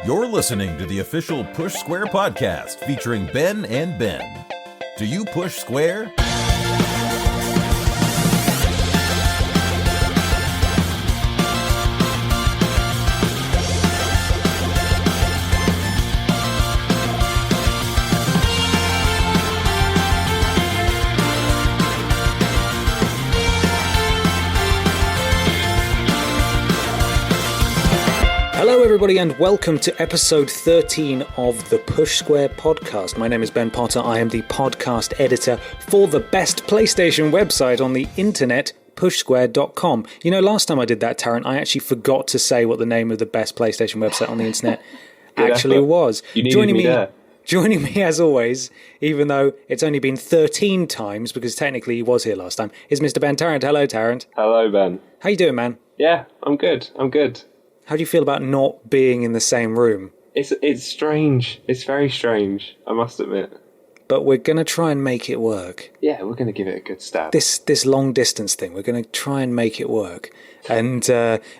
You're listening to the official Push Square podcast featuring Ben and Ben. Do you push square? Hello everybody and welcome to episode 13 of the Push Square podcast. My name is Ben Potter. I am the podcast editor for the best PlayStation website on the internet, pushsquare.com. You know, last time I did that, Tarrant, I actually forgot to say what the name of the best PlayStation website on the internet actually was. Joining me as always, even though it's only been 13 times, because technically he was here last time, is Mr. Ben Tarrant. Hello, Tarrant. Hello, Ben. How you doing, man? Yeah, I'm good. How do you feel about not being in the same room? It's strange. It's very strange, I must admit. But we're going to try and make it work. Yeah, we're going to give it a good stab. This long distance thing, we're going to try and make it work. And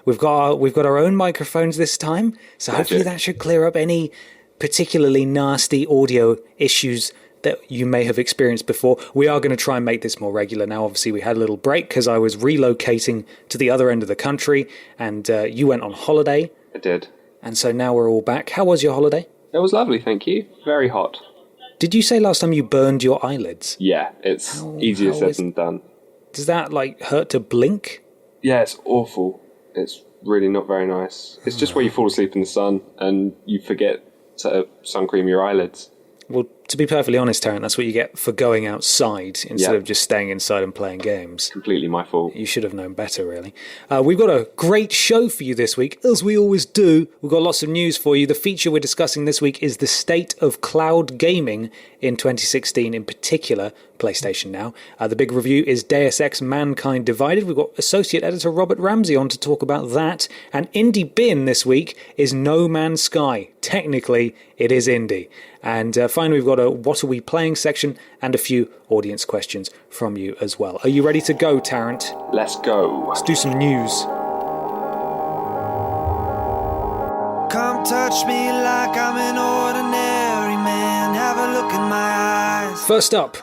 we've got our own microphones this time, so hopefully that should clear up any particularly nasty audio issues that you may have experienced before. We are going to try and make this more regular now. Obviously, we had a little break because I was relocating to the other end of the country, and you went on holiday. I did. And so now we're all back. How was your holiday? It was lovely, thank you. Very hot. Did you say last time you burned your eyelids? Yeah, it's easier said than done. Does that, hurt to blink? Yeah, it's awful. It's really not very nice. It's just where you fall asleep in the sun and you forget to sun cream your eyelids. Well, to be perfectly honest, Tarrant, that's what you get for going outside instead of just staying inside and playing games. Completely my fault. You should have known better, really. We've got a great show for you this week, as we always do. We've got lots of news for you. The feature we're discussing this week is the state of cloud gaming in 2016, in particular, PlayStation Now. The big review is Deus Ex Mankind Divided. We've got Associate Editor Robert Ramsey on to talk about that. And Indie Bin this week is No Man's Sky. Technically, it is indie. And finally, we've got a What Are We Playing section and a few audience questions from you as well. Are you ready to go, Tarrant? Let's go. Let's do some news. Come touch me like I'm an ordinary man. Have a look in my eyes. First up,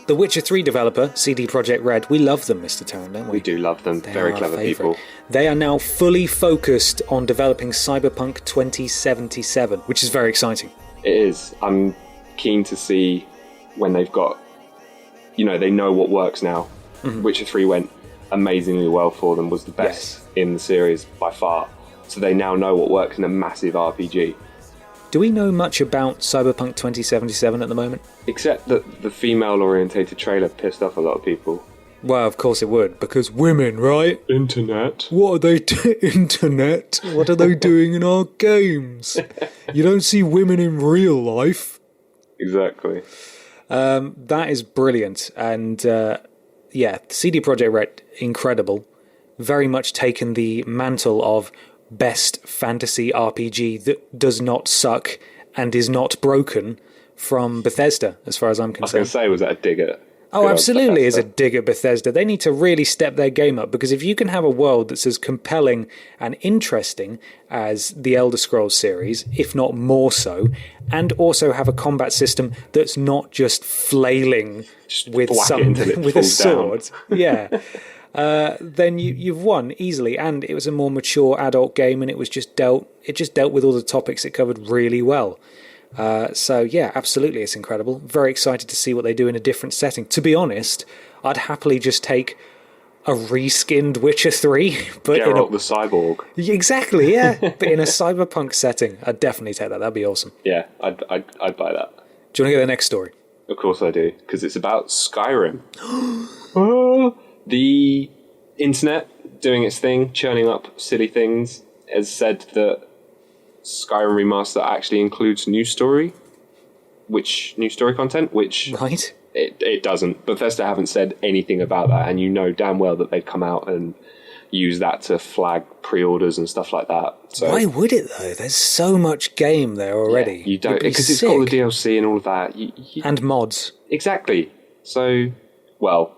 The Witcher 3 developer, CD Projekt Red. We love them, Mr. Tarrant, don't we? We do love them. Very clever people. They are now fully focused on developing Cyberpunk 2077, which is very exciting. It is. I'm keen to see when they've got, they know what works now. Mm-hmm. Witcher 3 went amazingly well for them, was the best in the series by far. So they now know what works in a massive RPG. Do we know much about Cyberpunk 2077 at the moment? Except that the female-orientated trailer pissed off a lot of people. Well, of course it would, because women, right? Internet. What are they Internet? What are they doing in our games? You don't see women in real life. Exactly. That is brilliant. And, CD Projekt Red, incredible. Very much taken the mantle of best fantasy RPG that does not suck and is not broken from Bethesda, as far as I'm concerned. I was going to say, was that a dig at... Oh, absolutely is a dig at Bethesda. They need to really step their game up, because if you can have a world that's as compelling and interesting as the Elder Scrolls series, if not more so, and also have a combat system that's not just flailing with a sword, then you've won easily. And it was a more mature adult game, and it just dealt with all the topics it covered really well. Absolutely, it's incredible. Very excited to see what they do in a different setting. To be honest, I'd happily just take a reskinned Witcher 3, but Geralt the cyborg. Exactly, yeah. But in a cyberpunk setting, I'd definitely take that. That'd be awesome. Yeah, I'd buy that. Do you want to get the next story? Of course I do, because it's about Skyrim. The internet doing its thing, churning up silly things, has said that Skyrim Remaster actually includes new story content, which right. It doesn't. Bethesda haven't said anything about that, and you know damn well that they'd come out and use that to flag pre-orders and stuff like that. So why would it though? There's so much game there already. Yeah, you don't, because it's got the DLC and all of that. And mods. Exactly. So, well,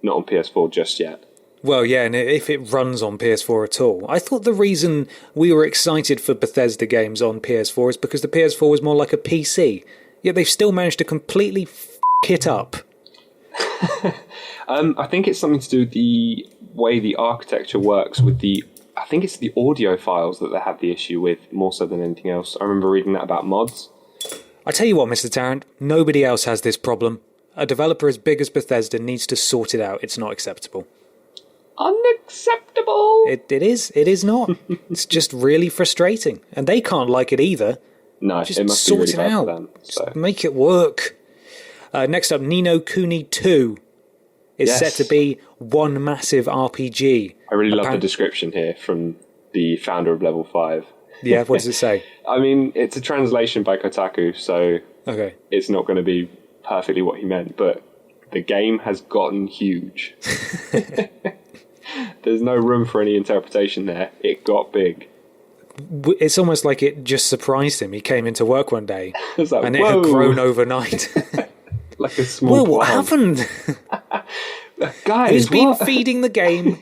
not on PS4 just yet. Well, yeah, and if it runs on PS4 at all. I thought the reason we were excited for Bethesda games on PS4 is because the PS4 was more like a PC. Yet they've still managed to completely f*** it up. I think it's something to do with the way the architecture works with I think it's the audio files that they have the issue with more so than anything else. I remember reading that about mods. I tell you what, Mr. Tarrant, nobody else has this problem. A developer as big as Bethesda needs to sort it out. It's not acceptable. Unacceptable! It is not. It's just really frustrating. And they can't like it either. No, just it must sort be really it bad out. for them. So. Just make it work. Next up, Ni no Kuni 2 is set to be one massive RPG. I really love the description here from the founder of Level 5. Yeah, what does it say? I mean, it's a translation by Kotaku, so it's not going to be perfectly what he meant, but the game has gotten huge. There's no room for any interpretation there. It got big. It's almost like it just surprised him. He came into work one day like, and it had grown overnight. Like a small Whoa, what happened? Guys, who's been feeding the game?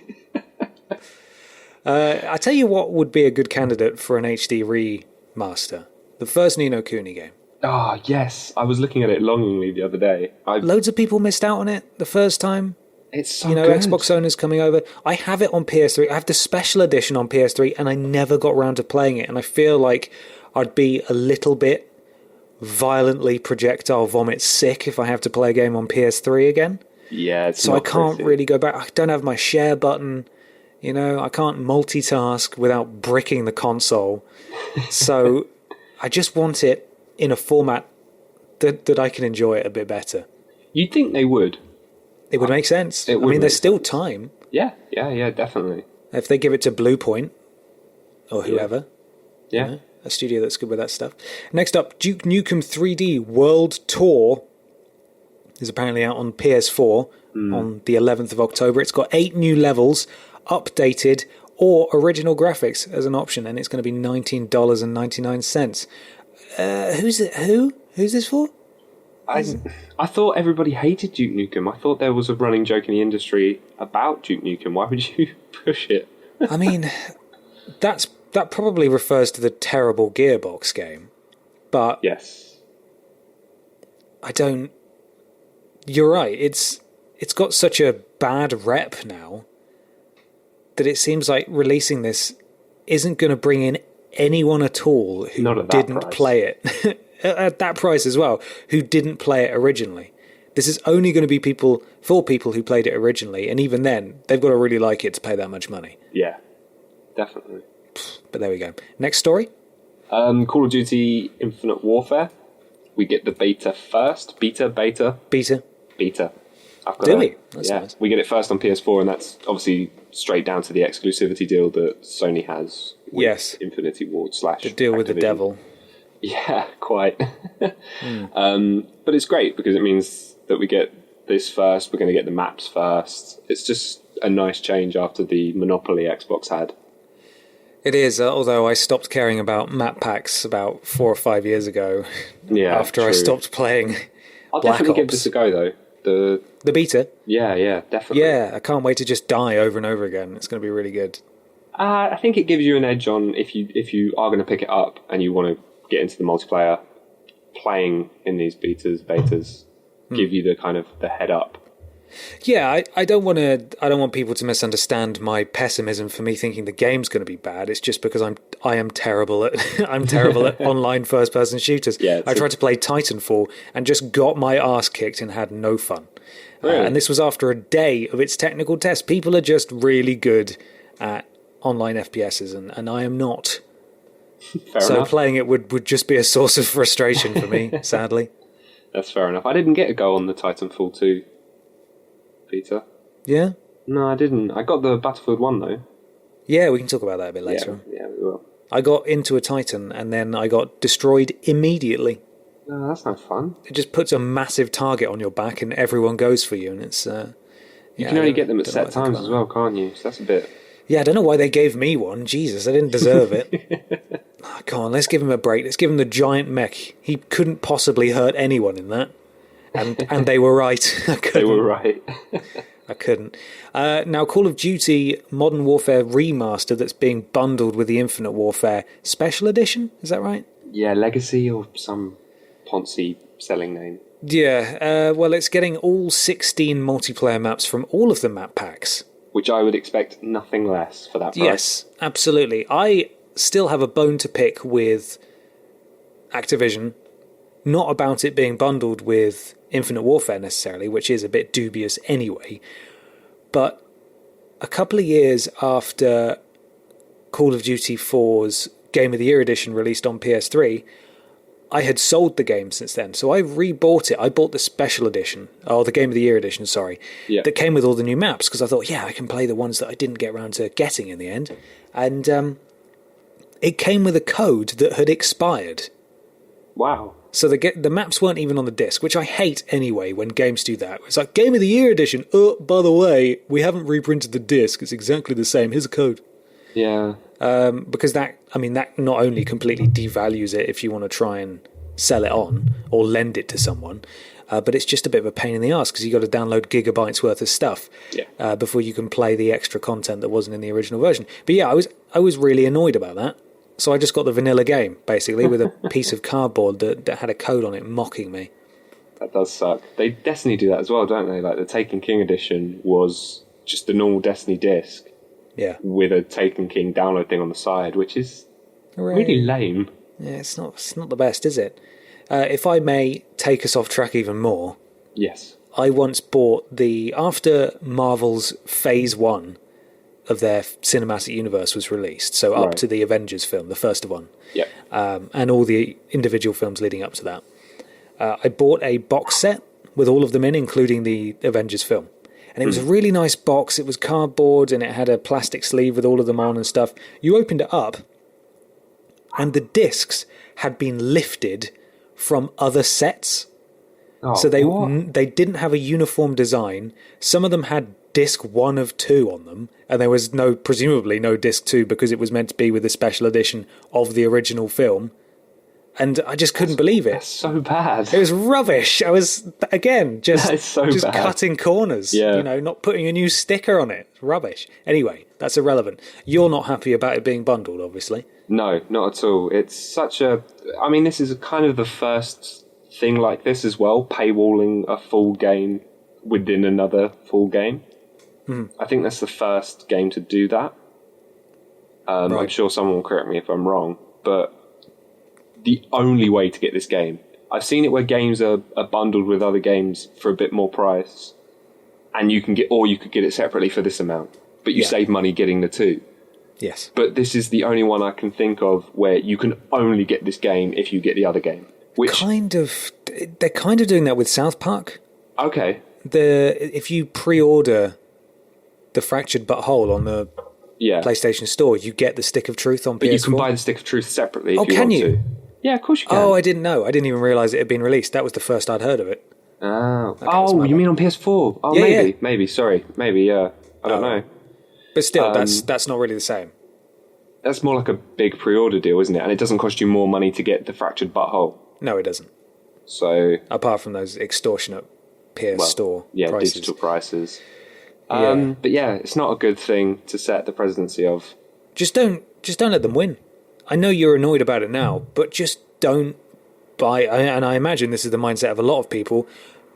I tell you what would be a good candidate for an HD remaster. The first Ni no Kuni game. Oh, yes. I was looking at it longingly the other day. Loads of people missed out on it the first time. It's so good. Xbox owners coming over. I have it on PS3. I have the special edition on PS3, and I never got around to playing it. And I feel like I'd be a little bit violently projectile vomit sick if I have to play a game on PS3 again. Yeah, so I can't really go back. I don't have my share button. I can't multitask without bricking the console. So I just want it in a format that I can enjoy it a bit better. You'd think they would. It would make sense. I mean, there's still time. Yeah, definitely. If they give it to Bluepoint or whoever. Yeah. A studio that's good with that stuff. Next up, Duke Nukem 3D World Tour is apparently out on PS4 on the 11th of October. It's got 8 new levels, updated or original graphics as an option, and it's going to be $19.99. Who's this for? I thought everybody hated Duke Nukem. I thought there was a running joke in the industry about Duke Nukem. Why would you push it? I mean, that probably refers to the terrible Gearbox game. But yes, I don't. You're right. It's got such a bad rep now that it seems like releasing this isn't going to bring in anyone at all who didn't play it. At that price as well, who didn't play it originally. This is only going to be people who played it originally, and even then, they've got to really like it to pay that much money. Yeah, definitely. But there we go. Next story? Call of Duty Infinite Warfare. We get the beta first. Beta. Do we? That's nice. We get it first on PS4, and that's obviously straight down to the exclusivity deal that Sony has with Infinity Ward / the deal with the devil. Yeah, quite. But it's great because it means that we get this first. We're going to get the maps first. It's just a nice change after the monopoly Xbox had. It is, although I stopped caring about map packs about 4 or 5 years ago. Yeah, after I stopped playing. I'll Black definitely give Ops. this a go though. The beta? Yeah, definitely. Yeah, I can't wait to just die over and over again. It's going to be really good. I think it gives you an edge on if you are going to pick it up and you want to get into the multiplayer. Playing in these betas give you the kind of the head up. Yeah, I don't want people to misunderstand my pessimism for me thinking the game's going to be bad. It's just because I am terrible at online first person shooters. Yeah, I tried to play Titanfall and just got my ass kicked and had no fun. Really? And this was after a day of its technical test. People are just really good at online FPSs, and I am not. Fair enough. Playing it would just be a source of frustration for me, sadly. That's fair enough. I didn't get a go on the Titanfall 2 beta. Yeah? No, I didn't. I got the Battlefield 1 though. Yeah, we can talk about that a bit later. Yeah, we will. I got into a Titan and then I got destroyed immediately. No, that's not fun. It just puts a massive target on your back and everyone goes for you, and it's... you can only get them at set times as well, can't you? So that's a bit... Yeah, I don't know why they gave me one. Jesus, I didn't deserve it. Oh, come on, let's give him a break. Let's give him the giant mech. He couldn't possibly hurt anyone in that. And they were right. They were right. I couldn't. Now, Call of Duty Modern Warfare Remastered that's being bundled with the Infinite Warfare Special Edition, is that right? Yeah, Legacy or some Ponzi selling name. Yeah, well, it's getting all 16 multiplayer maps from all of the map packs. Which I would expect nothing less for that price. Yes, absolutely. I still have a bone to pick with Activision, not about it being bundled with Infinite Warfare necessarily, which is a bit dubious anyway, but a couple of years after Call of Duty 4's Game of the Year edition released on PS3, I had sold the game since then, so I rebought it. I bought the special edition, or the Game of the Year edition, sorry, that came with all the new maps, because I thought, I can play the ones that I didn't get around to getting in the end. And it came with a code that had expired. Wow. So the maps weren't even on the disc, which I hate anyway when games do that. It's like, Game of the Year edition, oh, by the way, we haven't reprinted the disc, it's exactly the same, here's a code. Yeah. Because that not only completely devalues it if you want to try and sell it on or lend it to someone, but it's just a bit of a pain in the ass because you've got to download gigabytes worth of stuff before you can play the extra content that wasn't in the original version. But yeah, I was really annoyed about that. So I just got the vanilla game, basically, with a piece of cardboard that had a code on it mocking me. That does suck. They Destiny do that as well, don't they? Like the Taken King edition was just the normal Destiny disc. Yeah. With a Taken King download thing on the side, which is really lame. Yeah, it's not the best, is it? If I may take us off track even more. Yes. I once bought after Marvel's Phase 1 of their cinematic universe was released, so up to the Avengers film, the first one, and all the individual films leading up to that. I bought a box set with all of them in, including the Avengers film. And it was a really nice box. It was cardboard and it had a plastic sleeve with all of them on and stuff. You opened it up and the discs had been lifted from other sets. So they didn't have a uniform design. Some of them had disc 1 of 2 on them, and there was presumably no disc 2 because it was meant to be with the special edition of the original film. And I just couldn't believe it. That's so bad. It was rubbish. I was, again, just cutting corners. Yeah. Not putting a new sticker on it. Rubbish. Anyway, that's irrelevant. You're not happy about it being bundled, obviously. No, not at all. It's such a... I mean, this is kind of the first thing like this as well, paywalling a full game within another full game. I think that's the first game to do that. I'm sure someone will correct me if I'm wrong, but the only way to get this game... I've seen it where games are bundled with other games for a bit more price, and you could get it separately for this amount, but you save money getting the two. Yes. But this is the only one I can think of where you can only get this game if you get the other game. Which they're kind of doing that with South Park. Okay. If you pre-order the Fractured But Whole on the PlayStation Store, you get the Stick of Truth on PS4. But you can buy the Stick of Truth separately if you want to. Yeah, of course you can. Oh, I didn't know. I didn't even realise it had been released. That was the first I'd heard of it. Okay, you mean on PS4? Oh, maybe. Sorry, maybe. I don't know. But still, that's not really the same. That's more like a big pre-order deal, isn't it? And it doesn't cost you more money to get the Fractured But Whole. No, it doesn't. So, apart from those extortionate PS Store prices. Digital prices. But yeah, it's not a good thing to set the presidency of. Just don't let them win. I know you're annoyed about it now, but just don't buy. And I imagine this is the mindset of a lot of people.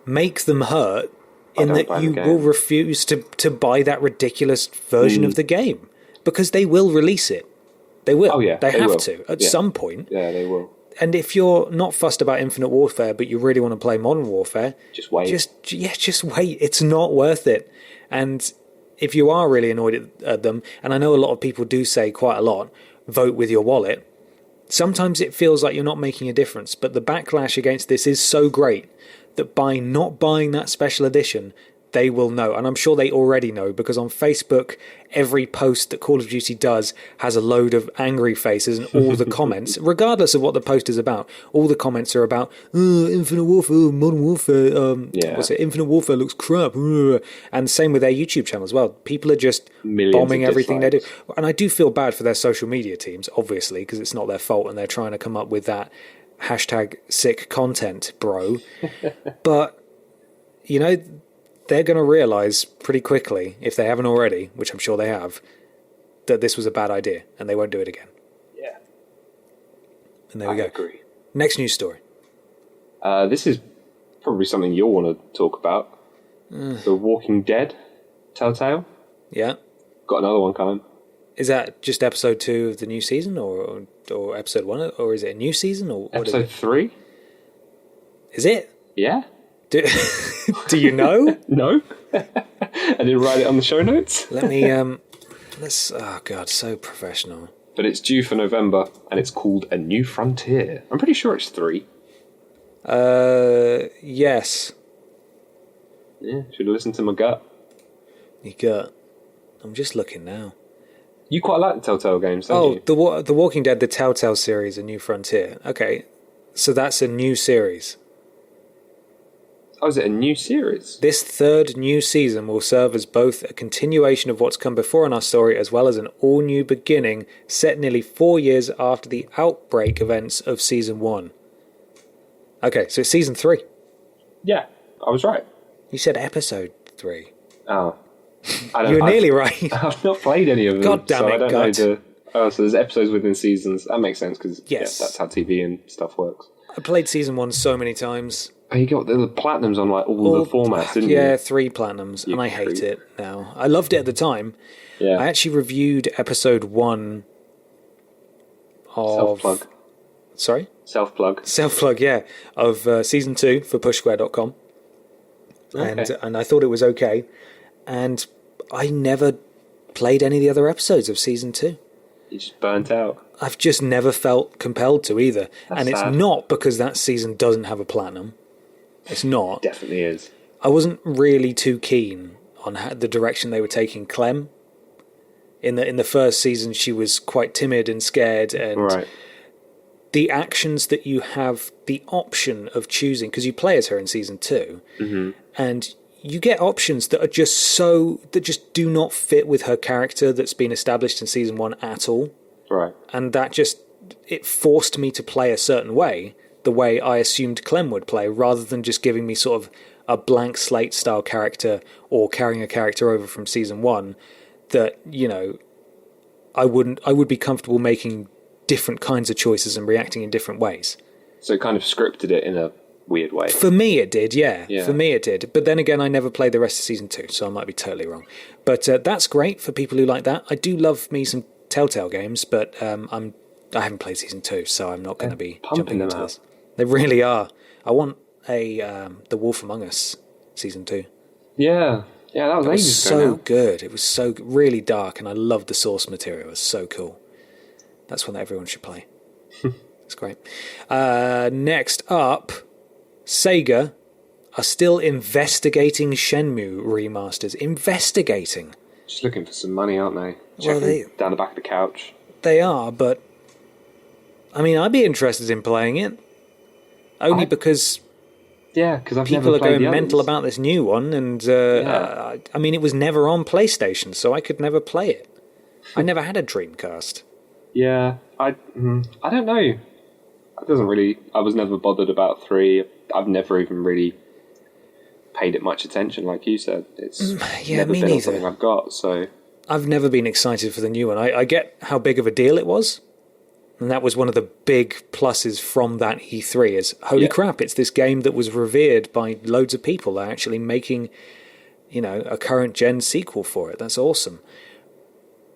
Make them hurt in that you will refuse to buy that ridiculous version of the game because they will release it. They will. Oh yeah, they have to at some point. Yeah, they will. And if you're not fussed about Infinite Warfare, but you really want to play Modern Warfare, just wait. Just wait. It's not worth it. And if you are really annoyed at them, and I know a lot of people do say quite a lot, vote with your wallet. Sometimes it feels like you're not making a difference, but the backlash against this is so great that by not buying that special edition, they will know. And I'm sure they already know, because on Facebook, every post that Call of Duty does has a load of angry faces, and all the comments, regardless of what the post is about, all the comments are about, Infinite Warfare, Modern Warfare, Infinite Warfare looks crap. And same with their YouTube channel as well. People are just bombing everything they do. And I do feel bad for their social media teams, obviously, because it's not their fault, and they're trying to come up with that hashtag sick content, bro. But, they're going to realise pretty quickly, if they haven't already, which I'm sure they have, that this was a bad idea, and they won't do it again. Yeah. And there we go. I agree. Next news story. This is probably something you'll want to talk about. The Walking Dead Telltale. Yeah. Got another one coming. Is that just episode 2 of the new season, or episode 1, or is it a new season, or what Episode is it? 3? Is it? Yeah. Do you know? No. I didn't write it on the show notes. Let me, let's, oh God, so professional. But it's due for November, and it's called A New Frontier. I'm pretty sure it's 3. Yes. Yeah, should have listened to my gut. You got, I'm just looking now. You quite like the Telltale games, don't you? The Walking Dead, the Telltale series, A New Frontier. Okay, so that's a new series. Oh, is it a new series? This third new season will serve as both a continuation of what's come before in our story, as well as an all-new beginning set nearly 4 years after the outbreak events of Season 1. Okay, so it's Season 3. Yeah, I was right. You said Episode 3. Oh. You were nearly right. I've not played any of them. God damn so it, I don't God. know so there's episodes within seasons. That makes sense, because Yes. that's how TV and stuff works. I played Season 1 so many times. Oh, you got the platinums on like all the formats, didn't you? Yeah, 3 platinums, and I hate creep. it now. I loved it at the time. Yeah. I actually reviewed Episode 1 of... Self-plug. Sorry? Self-plug. Self-plug, yeah, of Season 2 for pushsquare.com. Okay. And I thought it was okay. And I never played any of the other episodes of Season 2. You just burnt out. I've just never felt compelled to either. That's and it's sad. not because that season doesn't have a platinum. It's not. Definitely is. I wasn't really too keen on the direction they were taking Clem. In the first season, she was quite timid and scared, and Right. the actions that you have the option of choosing, because you play as her in Season 2, and you get options that are that just do not fit with her character that's been established in Season 1 at all. Right. And that it forced me to play a certain way, the way I assumed Clem would play, rather than just giving me sort of a blank slate style character or carrying a character over from Season 1 that, I would be comfortable making different kinds of choices and reacting in different ways. So it kind of scripted it in a weird way. For me it did, yeah. Yeah. For me it did. But then again, I never played the rest of Season 2, so I might be totally wrong. But that's great for people who like that. I do love me some Telltale games, but I haven't played Season 2, so I'm not going to be pumping jumping them into out. this. They really are. I want The Wolf Among Us Season 2. Yeah. Yeah, that was It was ages ago so now. good. It was so really dark, and I loved the source material. It was so cool. That's one that everyone should play. It's great. Next up, Sega are still investigating Shenmue remasters. Investigating. Just looking for some money, aren't they? Well, Checking down the back of the couch. They are, but I mean, I'd be interested in playing it. Only because Yeah, because I've people never are played going the mental others. about this new one, and I mean, it was never on PlayStation, so I could never play it. I never had a Dreamcast. Yeah, I don't know. It doesn't really. I was never bothered about 3. I've never even really paid it much attention, like you said. It's yeah, never me been on neither. something I've got. So I've never been excited for the new one. I get how big of a deal it was, and that was one of the big pluses from that E3 is, holy crap, it's this game that was revered by loads of people. They're actually making, a current gen sequel for it. That's awesome.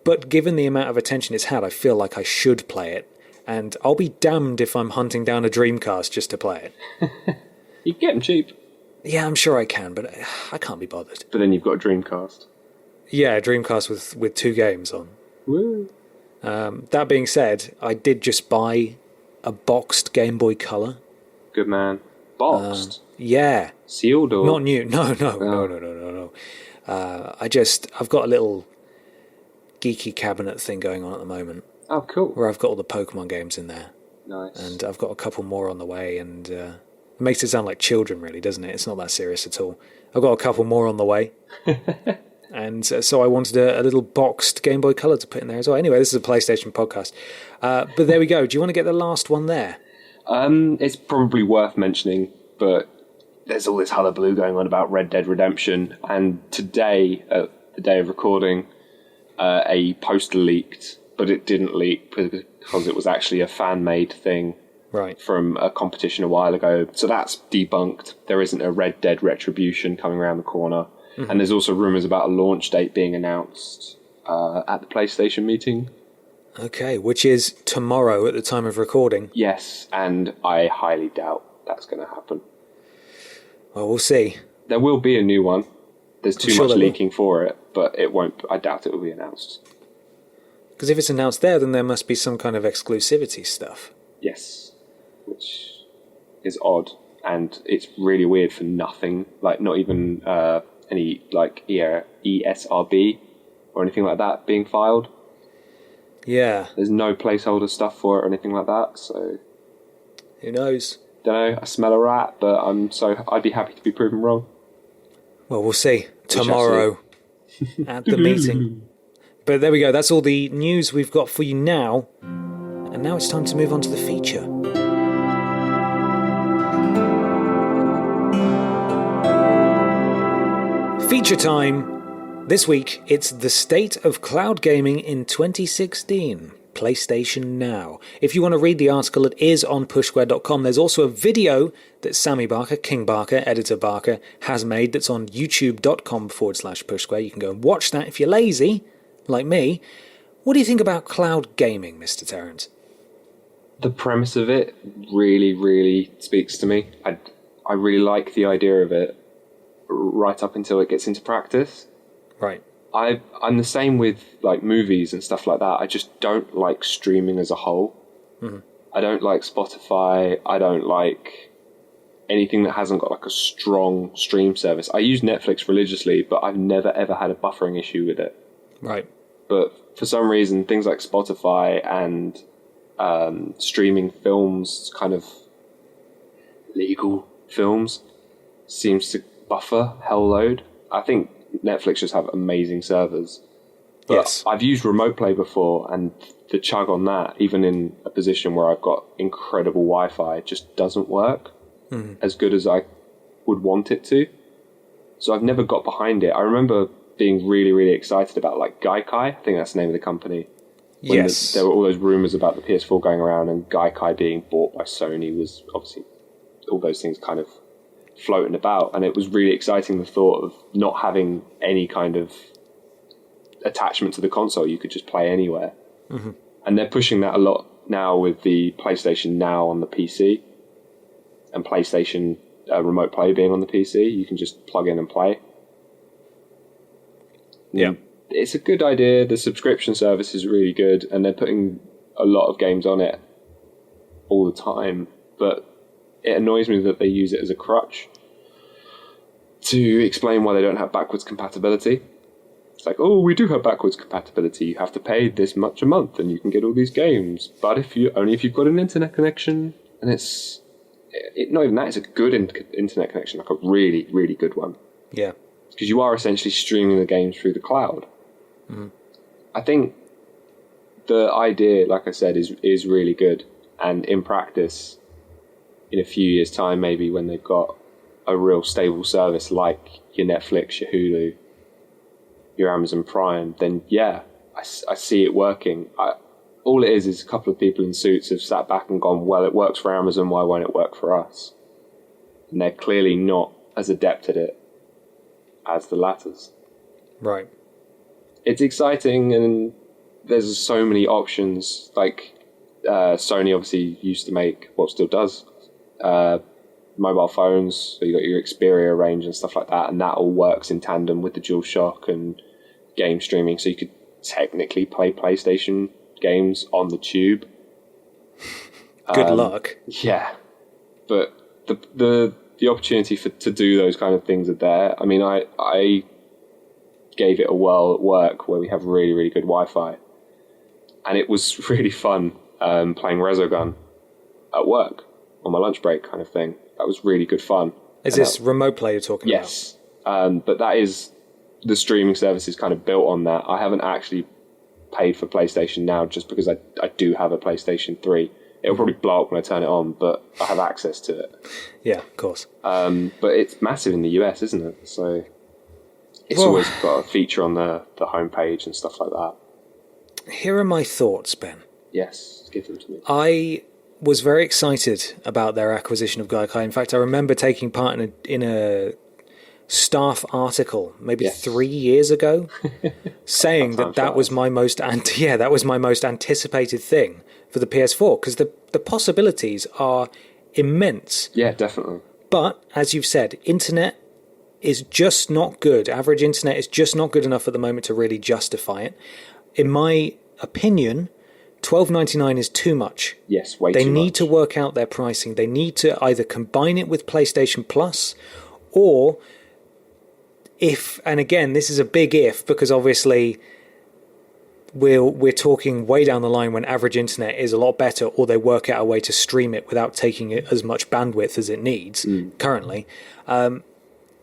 But given the amount of attention it's had, I feel like I should play it, and I'll be damned if I'm hunting down a Dreamcast just to play it. you can get them cheap. Yeah, I'm sure I can, but I can't be bothered. But then you've got a Dreamcast. Yeah, a Dreamcast with 2 games on. Woo. That being said, I did just buy a boxed Game Boy Color. Good man. Boxed. Yeah. Sealed or Not new. No. I've got a little geeky cabinet thing going on at the moment Oh, cool. where I've got all the Pokemon games in there. Nice. And I've got a couple more on the way, and it makes it sound like children, really, doesn't it? It's not that serious at all. I've got a couple more on the way. And so I wanted a little boxed Game Boy Color to put in there as well. Anyway, this is a PlayStation podcast. But there we go. Do you want to get the last one there? It's probably worth mentioning, but there's all this hullabaloo going on about Red Dead Redemption, and today, the day of recording, a poster leaked, but it didn't leak because it was actually a fan-made thing from a competition a while ago. So that's debunked. There isn't a Red Dead Retribution coming around the corner. Mm-hmm. And there's also rumours about a launch date being announced at the PlayStation meeting. Okay, which is tomorrow at the time of recording. Yes, and I highly doubt that's going to happen. Well, we'll see. There will be a new one. There's too much leaking for it, but it won't. I doubt it will be announced. Because if it's announced there, then there must be some kind of exclusivity stuff. Yes, which is odd, and it's really weird for nothing. Like, not even any like ESRB or anything like that being filed. Yeah. There's no placeholder stuff for it or anything like that. So who knows? Don't know. I smell a rat, but I'd be happy to be proven wrong. Well, we'll see tomorrow at the meeting. But there we go. That's all the news we've got for you now. And now it's time to move on to the feature. Feature time. This week, it's the state of cloud gaming in 2016. PlayStation Now. If you want to read the article, it is on pushsquare.com. There's also a video that Sammy Barker, King Barker, Editor Barker, has made that's on youtube.com/pushsquare. You can go and watch that if you're lazy, like me. What do you think about cloud gaming, Mr. Tarrant? The premise of it really, really speaks to me. I really like the idea of it right up until it gets into practice. Right. I'm the same with like movies and stuff like that. I just don't like streaming as a whole. Mm-hmm. I don't like Spotify. I don't like anything that hasn't got like a strong stream service. I use Netflix religiously, but I've never ever had a buffering issue with it. Right. But for some reason, things like Spotify and streaming films, kind of legal films, seems to buffer hell load. I think Netflix just have amazing servers. But yes. I've used remote play before, and the chug on that, even in a position where I've got incredible Wi-Fi, just doesn't work as good as I would want it to. So I've never got behind it. I remember being really, really excited about like Gaikai. I think that's the name of the company. Yes. There were all those rumours about the PS4 going around, and Gaikai being bought by Sony was obviously all those things kind of floating about, and it was really exciting, the thought of not having any kind of attachment to the console. You could just play anywhere. Mm-hmm. And they're pushing that a lot now with the PlayStation Now on the PC and PlayStation Remote Play being on the PC. You can just plug in and play. Yeah. It's a good idea. The subscription service is really good, and they're putting a lot of games on it all the time, but it annoys me that they use it as a crutch to explain why they don't have backwards compatibility. It's like, oh, we do have backwards compatibility. You have to pay this much a month and you can get all these games. But if you've got an internet connection, and not even that, it's a good internet connection, like a really, really good one. Yeah. Because you are essentially streaming the games through the cloud. Mm-hmm. I think the idea, like I said, is really good. And in practice, in a few years' time, maybe when they've got a real stable service like your Netflix, your Hulu, your Amazon Prime, then yeah, I see it working. All it is a couple of people in suits have sat back and gone, well, it works for Amazon, why won't it work for us? And they're clearly not as adept at it as the latters. Right. It's exciting, and there's so many options. Like Sony obviously used to make, well, still does, mobile phones, so you got your Xperia range and stuff like that, and that all works in tandem with the DualShock and game streaming, so you could technically play PlayStation games on the tube. Good luck. Yeah, but the opportunity to do those kind of things are there. I mean, I gave it a whirl at work where we have really, really good Wi-Fi, and it was really fun playing Resogun at work on my lunch break kind of thing. That was really good fun. Is this remote play you're talking about? Yes. But that is, the streaming service is kind of built on that. I haven't actually paid for PlayStation Now just because I do have a PlayStation 3 It'll probably blow up when I turn it on, but I have access to it. Yeah, of course. But it's massive in the US, isn't it? So it's always got a feature on the homepage and stuff like that. Here are my thoughts, Ben. Yes, give them to me. I was very excited about their acquisition of Gaikai. In fact, I remember taking part in a staff article maybe 3 years ago saying that was my most anticipated thing for the PS4, because the possibilities are immense. Yeah, definitely. But as you've said, internet is just not good. Average internet is just not good enough at the moment to really justify it. In my opinion, $12.99 is too much. Yes, way too much. They need to work out their pricing. They need to either combine it with PlayStation Plus, or if, and again, this is a big if, because obviously we're talking way down the line when average internet is a lot better, or they work out a way to stream it without taking it as much bandwidth as it needs currently.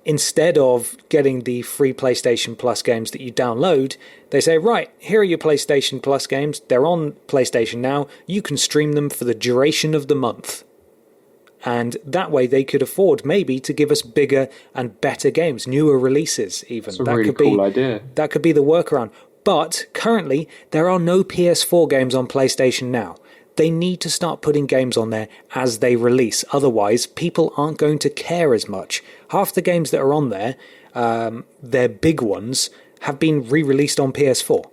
Instead of getting the free PlayStation Plus games that you download, they say, right, here are your PlayStation Plus games. They're on PlayStation Now. You can stream them for the duration of the month. And that way they could afford maybe to give us bigger and better games, newer releases even. That's a really cool idea. That could be the workaround. But currently, there are no PS4 games on PlayStation Now. They need to start putting games on there as they release. Otherwise, people aren't going to care as much. Half the games that are on there, they're big ones, have been re-released on PS4.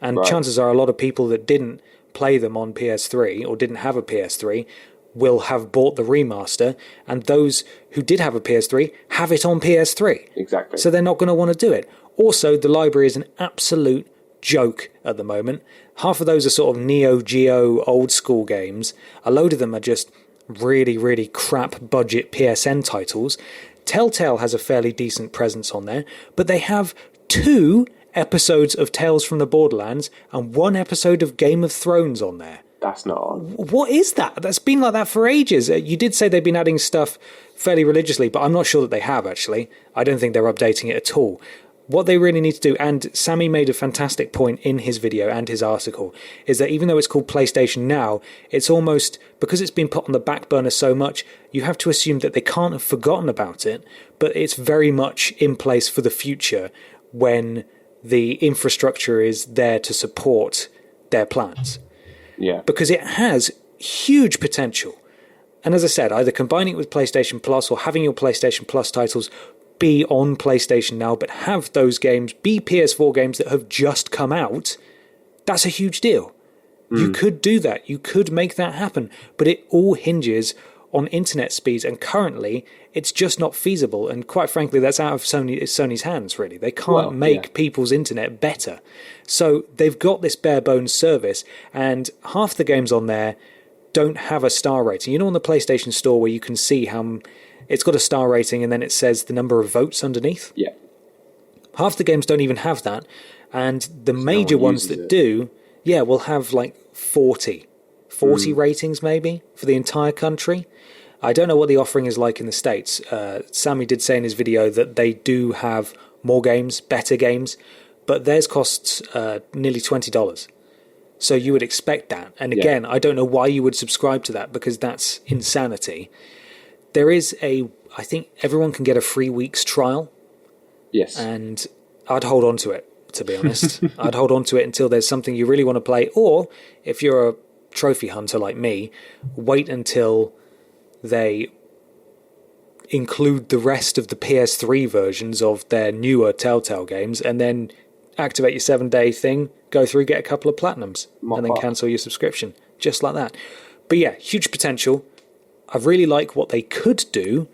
And chances are a lot of people that didn't play them on PS3 or didn't have a PS3 will have bought the remaster, and those who did have a PS3 have it on PS3. Exactly. So they're not going to want to do it. Also, the library is an absolute joke at the moment. Half of those are sort of Neo Geo old school games. A load of them are just really, really crap budget PSN titles. Telltale has a fairly decent presence on there, but they have 2 episodes of Tales from the Borderlands and 1 episode of Game of Thrones on there. That's not on. What is that? That's been like that for ages. You did say they've been adding stuff fairly religiously, but I'm not sure that they have, actually. I don't think they're updating it at all. What they really need to do, and Sammy made a fantastic point in his video and his article, is that even though it's called PlayStation Now, it's almost, because it's been put on the back burner so much, you have to assume that they can't have forgotten about it, but it's very much in place for the future when the infrastructure is there to support their plans. Yeah. Because it has huge potential. And as I said, either combining it with PlayStation Plus or having your PlayStation Plus titles be on PlayStation Now, but have those games be PS4 games that have just come out, that's a huge deal. You could do that. You could make that happen. But it all hinges on internet speeds, and currently it's just not feasible. And quite frankly, that's out of Sony's hands, really. They can't make people's internet better. So they've got this bare bones service, and half the games on there don't have a star rating. You know, on the PlayStation Store where you can see how it's got a star rating and then it says the number of votes underneath? Yeah. Half the games don't even have that. And the major ones that do, will have like 40 ratings maybe for the entire country. I don't know what the offering is like in the States. Sammy did say in his video that they do have more games, better games, but theirs costs nearly $20. So you would expect that. And again, I don't know why you would subscribe to that, because that's insanity. There is I think everyone can get a free week's trial. Yes. And I'd hold on to it, to be honest. I'd hold on to it until there's something you really want to play. Or if you're a trophy hunter like me, wait until they include the rest of the PS3 versions of their newer Telltale games, and then activate your 7-day thing, go through, get a couple of platinums, and then cancel your subscription. Just like that. But yeah, huge potential. I really like what they could do,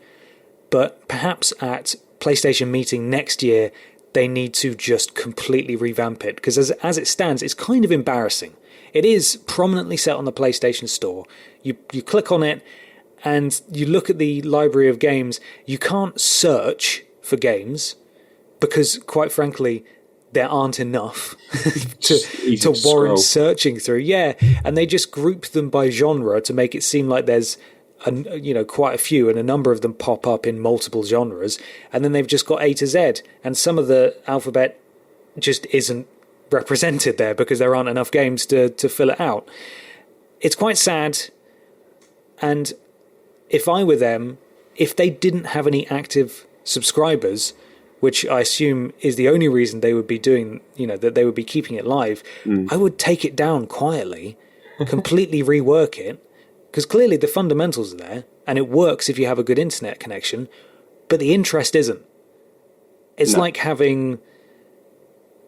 but perhaps at PlayStation meeting next year, they need to just completely revamp it. Because as it stands, it's kind of embarrassing. It is prominently set on the PlayStation Store. You click on it, and you look at the library of games. You can't search for games, because, quite frankly, there aren't enough to warrant searching through. Yeah, and they just group them by genre to make it seem like there's quite a few, and a number of them pop up in multiple genres, and then they've just got A to Z, and some of the alphabet just isn't represented there because there aren't enough games to fill it out. It's quite sad. And if I were them, if they didn't have any active subscribers, which I assume is the only reason they would be doing, that they would be keeping it live, I would take it down quietly, completely rework it, because clearly the fundamentals are there, and it works if you have a good internet connection, but the interest isn't. It's like having,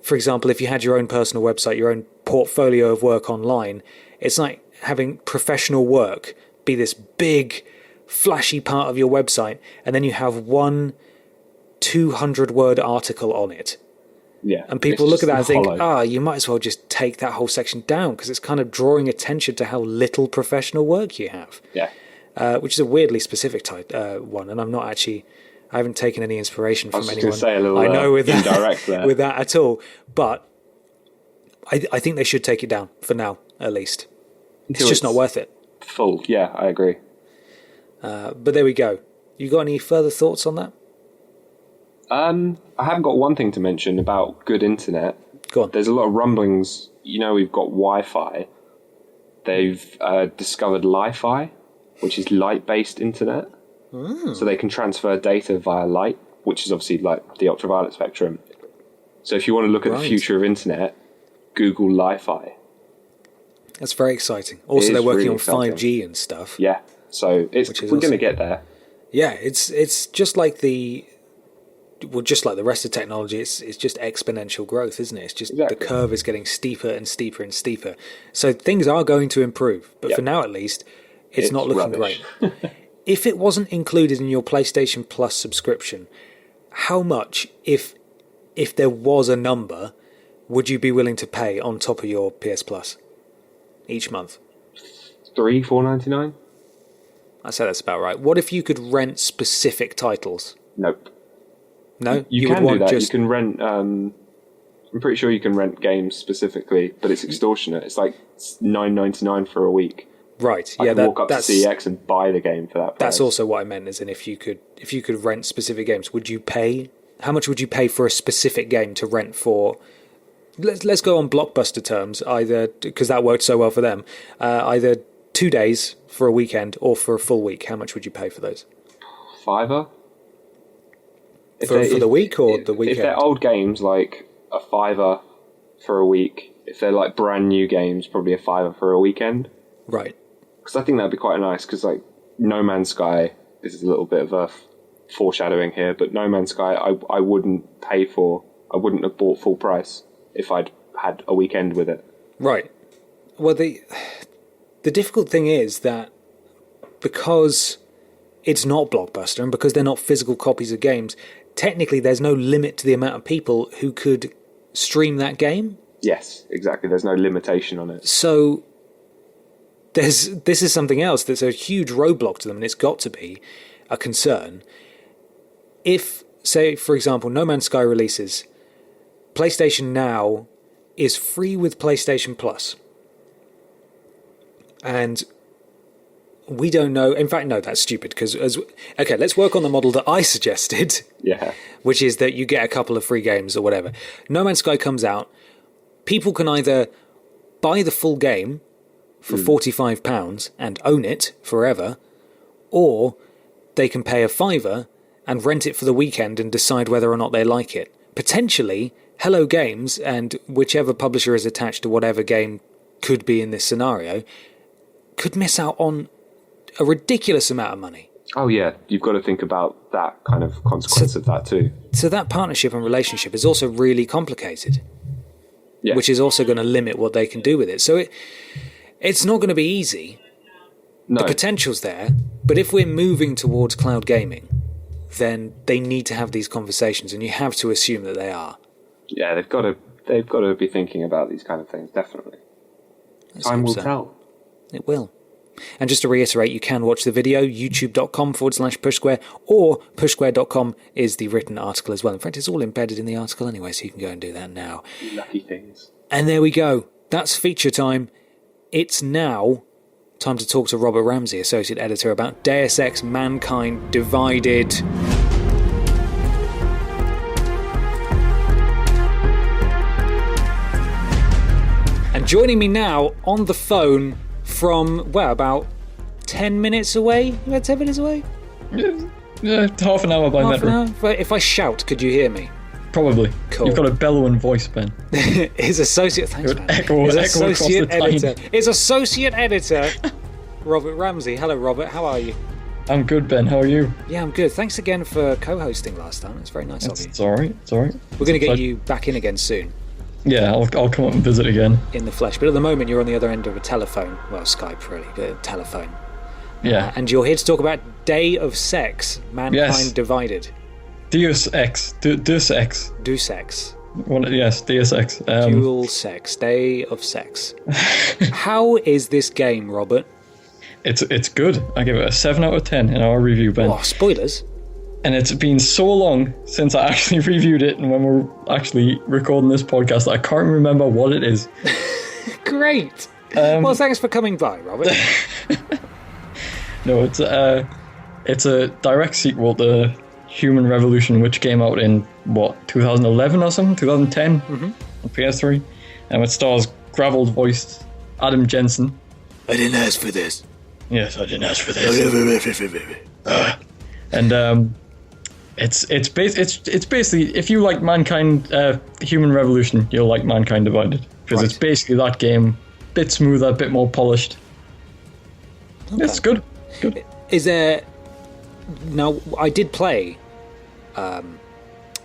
for example, if you had your own personal website, your own portfolio of work online, it's like having professional work be this big, flashy part of your website, and then you have one 200-word article on it. Yeah. And people look at that and think, you might as well just take that whole section down, because it's kind of drawing attention to how little professional work you have. Yeah. Which is a weirdly specific type one, and I haven't taken any inspiration from anyone say a little, I know with indirect there. with that at all. But I think they should take it down for now, at least. It's just not worth it. Full, yeah, I agree. But there we go. You got any further thoughts on that? I haven't got one thing to mention about good internet. Go on. There's a lot of rumblings. We've got Wi-Fi. They've discovered Li-Fi, which is light-based internet. So they can transfer data via light, which is obviously like the ultraviolet spectrum. So if you want to look at the future of internet, Google Li-Fi. That's very exciting. Also, they're working on 5G and stuff. Yeah, so we're going to get there. Yeah, it's just like just like the rest of technology, it's just exponential growth, isn't it? It's just the curve is getting steeper and steeper and steeper. So things are going to improve, but for now at least, it's not looking great. If it wasn't included in your PlayStation Plus subscription, how much, if there was a number, would you be willing to pay on top of your PS Plus each month? $4.99? I say that's about right. What if you could rent specific titles? Nope. No? You can do that. You can rent... I'm pretty sure you can rent games specifically, but it's extortionate. It's like $9.99 for a week. Right. I can walk up to CEX and buy the game for that price. That's also what I meant, as in if you could rent specific games, would you pay? How much would you pay for a specific game to rent for? Let's go on Blockbuster terms, either because that worked so well for them. Either 2 days for a weekend or for a full week. How much would you pay for those? $5. For the week or the weekend? If they're old games, like a $5 for a week. If they're like brand new games, probably a $5 for a weekend. Right. Because I think that'd be quite nice, because like No Man's Sky, this is a little bit of a foreshadowing here, but No Man's Sky I wouldn't have bought full price if I'd had a weekend with it. Right. Well, the difficult thing is that because it's not Blockbuster and because they're not physical copies of games, technically there's no limit to the amount of people who could stream that game. Yes, exactly. There's no limitation on it. So this is something else that's a huge roadblock to them, and it's got to be a concern. If, say, for example, No Man's Sky releases, PlayStation Now is free with PlayStation Plus. And we don't know... In fact, no, that's stupid, because... Okay, let's work on the model that I suggested. Yeah. Which is that you get a couple of free games or whatever. No Man's Sky comes out. People can either buy the full game for £45 and own it forever, or they can pay a $5 and rent it for the weekend and decide whether or not they like it. Potentially, Hello Games and whichever publisher is attached to whatever game could be in this scenario could miss out on a ridiculous amount of money. Oh yeah, you've got to think about that kind of consequence of that too. So that partnership and relationship is also really complicated, which is also going to limit what they can do with it. So it's not going to be easy. No. The potential's there, but if we're moving towards cloud gaming, then they need to have these conversations, and you have to assume that they are. Yeah, they've got to be thinking about these kind of things, definitely. Time will tell. It will. And just to reiterate, you can watch the video, youtube.com/pushsquare, or pushsquare.com is the written article as well. In fact, it's all embedded in the article anyway, so you can go and do that now. Lucky things. And there we go. That's feature time. It's now time to talk to Robert Ramsey, Associate Editor, about Deus Ex: Mankind Divided. And joining me now on the phone from, about 10 minutes away? About 10 minutes away? Yeah, half an hour by Half metro. an hour? If I shout, could you hear me? Probably. Cool. You've got a bellowing voice, Ben. His associate... Thanks, man. Echo Associate across the Editor. time. His Associate Editor, Robert Ramsey. Hello, Robert. How are you? I'm good, Ben. How are you? Yeah, I'm good. Thanks again for co-hosting last time. It's very nice of you. It's alright. It's alright. We're going to get you back in again soon, Yeah, I'll come up and visit again. in the flesh. But at the moment, you're on the other end of a telephone. Well, Skype, really, but a telephone. Yeah. And you're here to talk about Day of Sex, Mankind Yes. Divided. Deus Ex. Deus Ex. Deus Ex. Yes, Deus Ex. Dual Sex. Day of Sex. How is this game, Robert? It's good. I give it a 7 out of 10 in our review, Ben. Oh, spoilers. And it's been so long since I actually reviewed it, and when we're actually recording this podcast, I can't remember what it is. Great. Well, thanks for coming by, Robert. No, it's a direct sequel to Human Revolution, which came out in 2011 or something, 2010 on PS3, and it stars gravel-voiced Adam Jensen. I didn't ask for this. Yes, I didn't ask for this. And it's basically, if you like Mankind, Human Revolution, you'll like Mankind Divided, because it's basically that game, bit smoother, bit more polished. Okay. It's good. Good. Is there... Now, I did play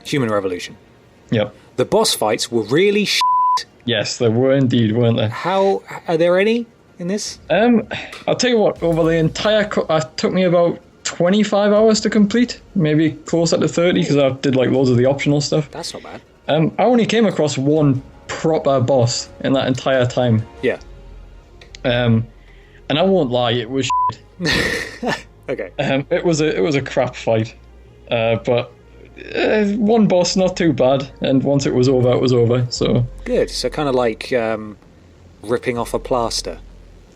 Human Revolution. Yep. The boss fights were really Yes, there were indeed, weren't there? How... Are there any in this? I'll tell you what, over the entire... it took me about 25 hours to complete, maybe closer to 30, because I did like loads of the optional stuff. That's not bad. I only came across one proper boss in that entire time. Yeah. And I won't lie, it was Okay. it was a crap fight. But one boss, not too bad, and once it was over, so... Good. So kind of like ripping off a plaster.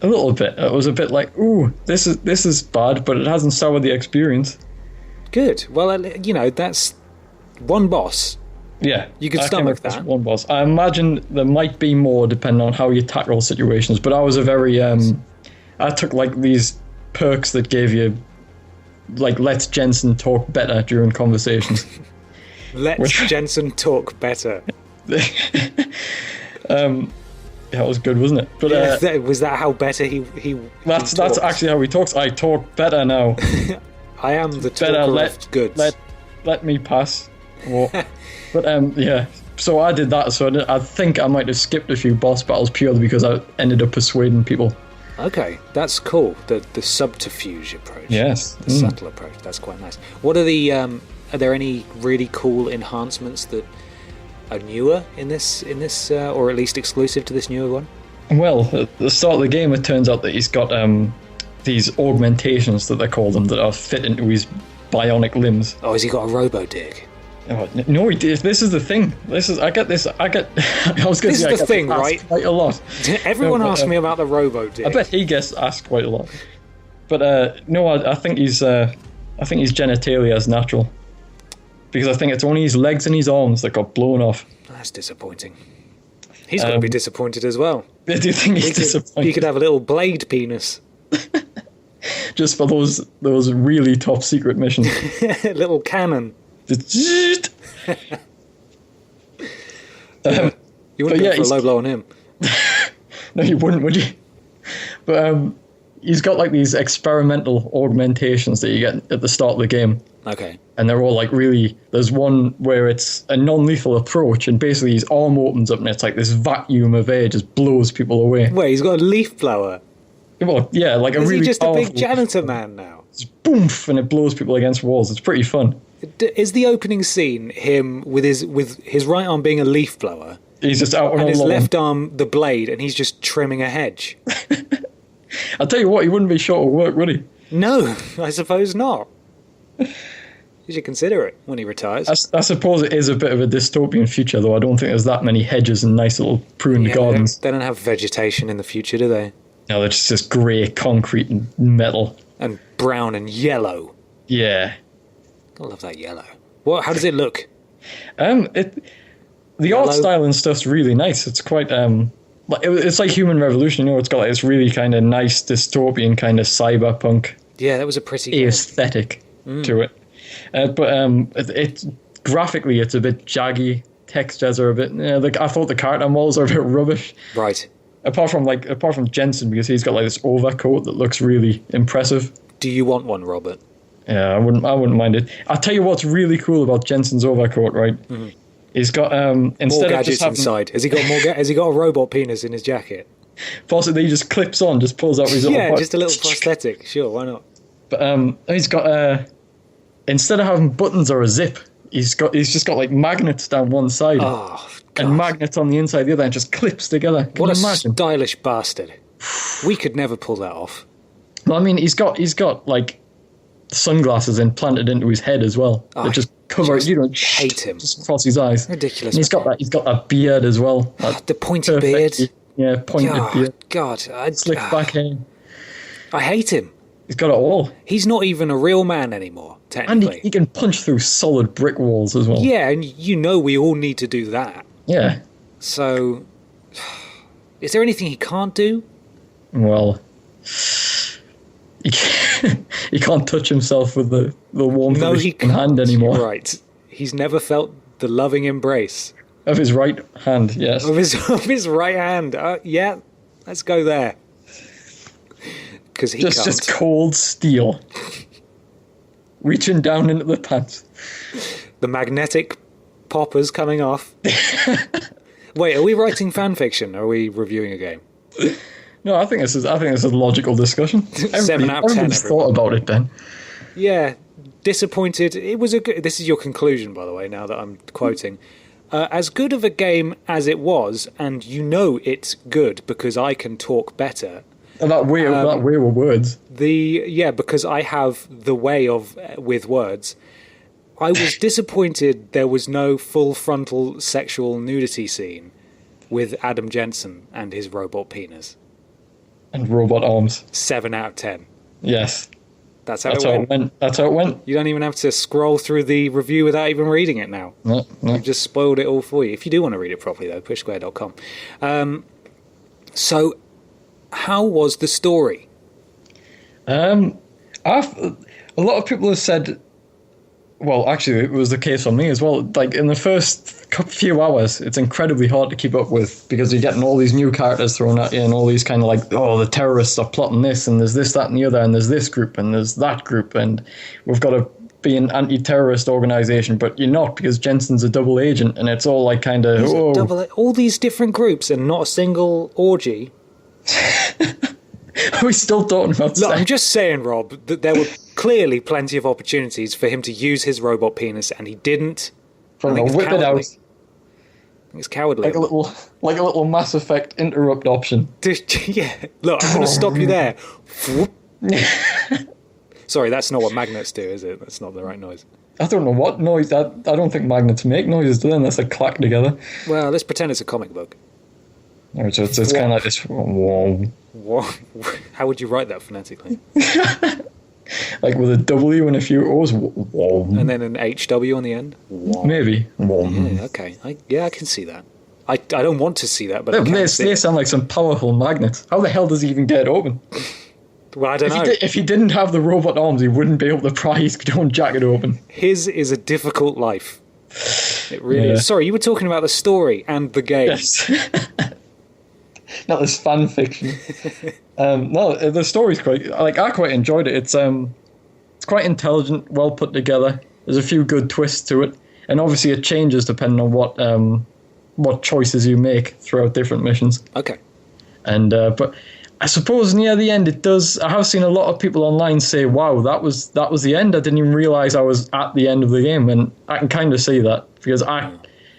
A little bit. It was a bit like, ooh, this is bad, but it hasn't soured the experience. Good. Well, that's one boss. Yeah. You could I stomach came across that. one boss. I imagine there might be more depending on how you tackle situations, but I was a very... I took like these perks that gave you, like, let Jensen talk better during conversations. Let Jensen talk better. That was good, wasn't it? But was that how better he that's talks? actually how he talks. I talk better now. I am the talker Better of goods. let me pass. But yeah. So I did that. So I think I might have skipped a few boss battles purely because I ended up persuading people. Okay, that's cool. The subterfuge approach. Yes. The subtle approach. That's quite nice. What are the? Are there any really cool enhancements that are newer in this, or at least exclusive to this newer one? Well, at the start of the game, it turns out that he's got these augmentations that they call them that are fit into his bionic limbs. Oh, has he got a robo-dig? Oh, no, he did. This is the thing. I was going to say, This is the thing, right? Quite a lot. Everyone asks me about the robo-dig. I bet he gets asked quite a lot. But no, I think his genitalia is natural. Because I think it's only his legs and his arms that got blown off. That's disappointing. He's got to be disappointed as well. Do you think he's disappointed? He could have a little blade penis. Just for those really top secret missions. Little cannon. You wouldn't go for a low blow on him. No, you wouldn't, would you? But he's got like these experimental augmentations that you get at the start of the game. Okay. And they're all like really... There's one where it's a non-lethal approach, and basically his arm opens up and it's like this vacuum of air just blows people away. Wait, he's got a leaf blower? Well, yeah, like a really Is he just a big powerful... janitor man now? It's boomf, and it blows people against walls. It's pretty fun. Is the opening scene him with his right arm being a leaf blower? He's just out on and a his lawn. left arm the blade, and he's just trimming a hedge? I'll tell you what, he wouldn't be short of work, would he? No, I suppose not. You should consider it when he retires. I suppose it is a bit of a dystopian future, though. I don't think there's that many hedges and nice little pruned gardens. They don't have vegetation in the future, do they? No, they're just grey concrete and metal. And brown and yellow. Yeah. I love that yellow. How does it look? The art style and stuff's really nice. It's quite it's like Human Revolution, it's got like this really kind of nice dystopian kind of cyberpunk Yeah, that was a pretty game. aesthetic to it. But it's graphically, it's a bit jaggy. Textures are a bit. I thought the character models are a bit rubbish. Right. Apart from Jensen, because he's got like this overcoat that looks really impressive. Do you want one, Robert? Yeah, I wouldn't mind it. I'll tell you what's really cool about Jensen's overcoat, right? Mm-hmm. He's got instead more of just having, inside. Has he got more? Has he got a robot penis in his jacket? Possibly, he just clips on, just pulls out his little. Yeah, just a little prosthetic. Sure, why not? But he's got instead of having buttons or a zip, he's just got like magnets down one side. Oh, God. And magnets on the inside the other, and just clips together. What a stylish bastard! We could never pull that off. Well, I mean, he's got like sunglasses implanted into his head as well. That just cover it. Hate him. Just across his eyes. Ridiculous. And he's got that beard as well. The pointy beard. Yeah, pointed beard. God, slick back hair. I hate him. He's got it all. He's not even a real man anymore, technically. And he can punch through solid brick walls as well. Yeah, and we all need to do that. Yeah. So, is there anything he can't do? Well, he can't touch himself with the warmth of his hand anymore. Right. He's never felt the loving embrace. Of his right hand, yes. Of his right hand. Yeah, let's go there. Because he can't. Just cold steel. Reaching down into the pants. The magnetic poppers coming off. Wait, are we writing fan fiction or are we reviewing a game? No, I think this is a logical discussion. 7 out of 10. Everybody's thought about it, Ben. Yeah, disappointed. It was a good. This is your conclusion, by the way. Now that I'm quoting, as good of a game as it was, and it's good because I can talk better. And that way were words. Because I have the way of with words. I was disappointed there was no full frontal sexual nudity scene with Adam Jensen and his robot penis. And robot arms. 7 out of 10. Yes. That's how it went. That's how it went. You don't even have to scroll through the review without even reading it now. No. We've just spoiled it all for you. If you do want to read it properly, though, pushsquare.com. So, how was the story? A lot of people have said... Well, actually, it was the case for me as well. Like, in the first few hours, it's incredibly hard to keep up with because you're getting all these new characters thrown at you and all these kind of like, the terrorists are plotting this and there's this, that, and the other, and there's this group and there's that group and we've got to be an anti-terrorist organization, but you're not because Jensen's a double agent and it's all like kind of... all these different groups and not a single orgy. Are we still talking about sex? I'm just saying, Rob, that there were clearly plenty of opportunities for him to use his robot penis, and he didn't. Whip it out. I think it's cowardly. Like a little Mass Effect interrupt option. Yeah. Look, I'm going to stop you there. Sorry, that's not what magnets do, is it? That's not the right noise. I don't know what noise. I don't think magnets make noises, do they? Unless they clack together. Well, let's pretend it's a comic book. Or so it's kind of like this. Whoa. How would you write that phonetically? Like with a W and a few O's. Whoa. And then an HW on the end? Whoa. Maybe. Whoa. Yeah, okay. I can see that. I don't want to see that, but they sound like some powerful magnets. How the hell does he even get it open? Well, I don't know. If he didn't have the robot arms, he wouldn't be able to pry his own jacket open. His is a difficult life. It really is. Sorry, you were talking about the story and the game. Yes. Not this fan fiction. No, the story's quite... I quite enjoyed it. It's quite intelligent, well put together. There's a few good twists to it. And obviously it changes depending on what choices you make throughout different missions. Okay. And but I suppose near the end it does... I have seen a lot of people online say, wow, that was the end. I didn't even realise I was at the end of the game. And I can kind of see that. Because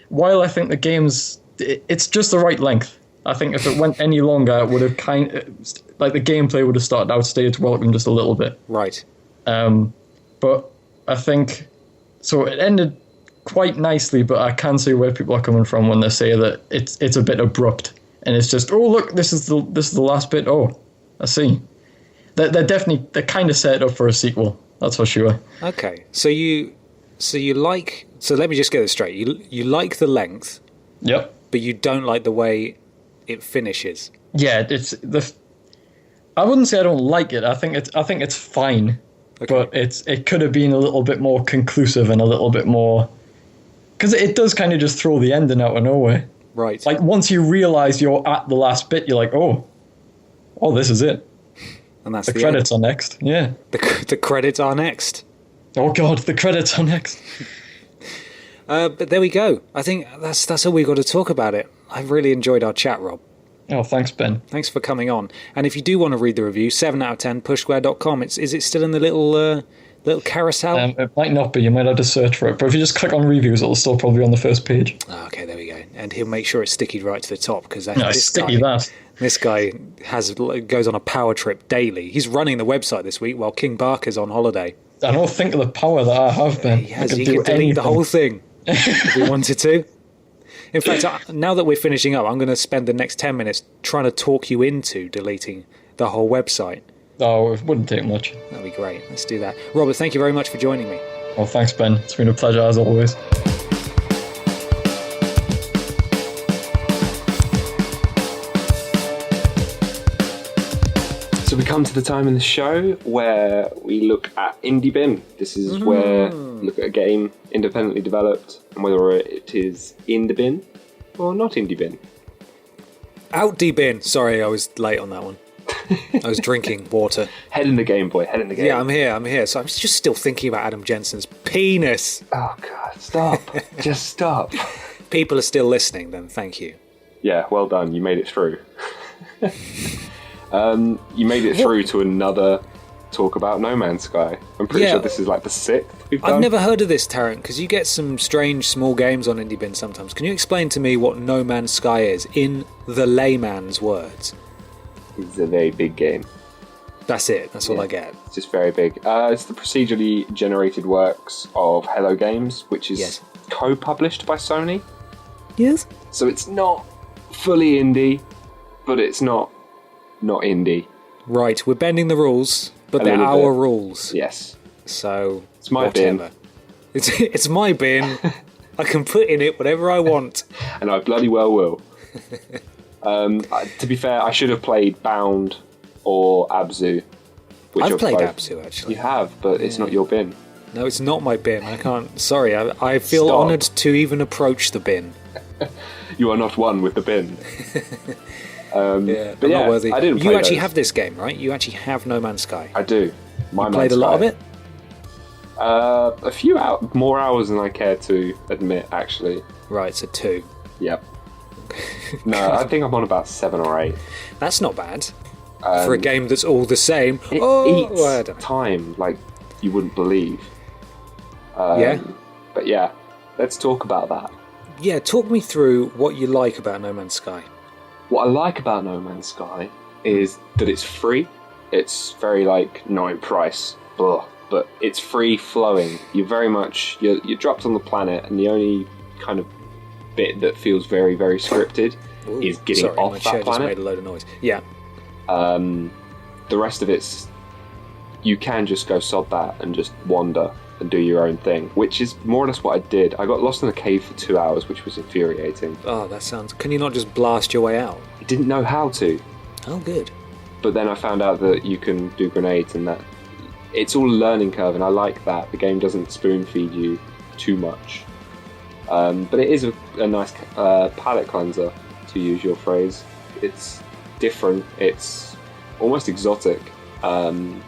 while I think the game's... It's just the right length. I think if it went any longer, it would have the gameplay would have started out stage welcome just a little bit. Right. But I think so. It ended quite nicely, but I can see where people are coming from when they say that it's a bit abrupt and it's just this is the last bit. Oh, I see. They're kind of set up for a sequel. That's for sure. Okay. So let me just get this straight. You like the length. Yep. But you don't like the way it finishes. Yeah, I wouldn't say I don't like it. I think it's fine, but it could have been a little bit more conclusive and a little bit more, because it does kind of just throw the ending out of nowhere. Right. Like once you realise you're at the last bit, you're like, oh, this is it. And that's the credits are next. Yeah. The credits are next. Oh God, the credits are next. But there we go. I think that's all we've got to talk about it. I've really enjoyed our chat, Rob. Oh, thanks, Ben. Thanks for coming on. And if you do want to read the review, 7 out of 10, pushsquare.com. Is it still in the little carousel? It might not be. You might have to search for it. But if you just click on reviews, it'll still probably be on the first page. Oh, okay, there we go. And he'll make sure it's sticky right to the top, because this guy goes on a power trip daily. He's running the website this week while King Barker's on holiday. I don't think of the power that I have, Ben. He could delete the whole thing if he wanted to. In fact, now that we're finishing up, I'm going to spend the next 10 minutes trying to talk you into deleting the whole website. Oh, it wouldn't take much. That'd be great. Let's do that. Robert, thank you very much for joining me. Oh, thanks, Ben. It's been a pleasure, as always. So we come to the time in the show where we look at Indie Bin. This is where we look at a game independently developed and whether it is in the bin or not Indie Bin. Out the bin. Sorry, I was late on that one. I was drinking water. Head in the game, boy. Head in the game. Yeah, I'm here. So I'm just still thinking about Adam Jensen's penis. Oh, God. Stop. Just stop. People are still listening, then thank you. Yeah, well done. You made it through. You made it through to another talk about No Man's Sky. I'm pretty sure this is like the 6th we've done. I've never heard of this, Tarrant, because you get some strange small games on Indie Bin sometimes. Can you explain to me what No Man's Sky is, in the layman's words? It's a very big game. That's it. That's all I get. It's just very big. It's the procedurally generated works of Hello Games, which is co-published by Sony. Yes. So it's not fully indie, but it's not indie. Right, we're bending the rules, but they're our rules. Yes. So it's my bin. It's my bin. I can put in it whatever I want. And I bloody well will. To be fair, I should have played Bound or Abzu. I've played Abzu, actually. You have, but it's not your bin. No, it's not my bin. I can't... Sorry, I feel honoured to even approach the bin. You are not one with the bin. But not worthy. I didn't play actually have this game, right? You actually have No Man's Sky. I do. You played a lot of it? A few more hours than I care to admit, actually. Right, so 2. Yep. No, I think I'm on about 7 or 8. That's not bad. For a game that's all the same. It eats time like you wouldn't believe. But yeah, let's talk about that. Yeah, talk me through what you like about No Man's Sky. What I like about No Man's Sky is that it's free. It's very no price, but it's free flowing. You're very much you're dropped on the planet, and the only kind of bit that feels very, very scripted is getting off that planet. Just made a load of noise. Yeah. The rest of it's you can just go sod that and just wander and do your own thing, which is more or less what I did. I got lost in a cave for 2 hours, which was infuriating. Oh, that sounds... Can you not just blast your way out? I didn't know how to. Oh, good. But then I found out that you can do grenades and that... It's all a learning curve, and I like that. The game doesn't spoon-feed you too much. But it is a nice palate cleanser, to use your phrase. It's different, it's almost exotic, and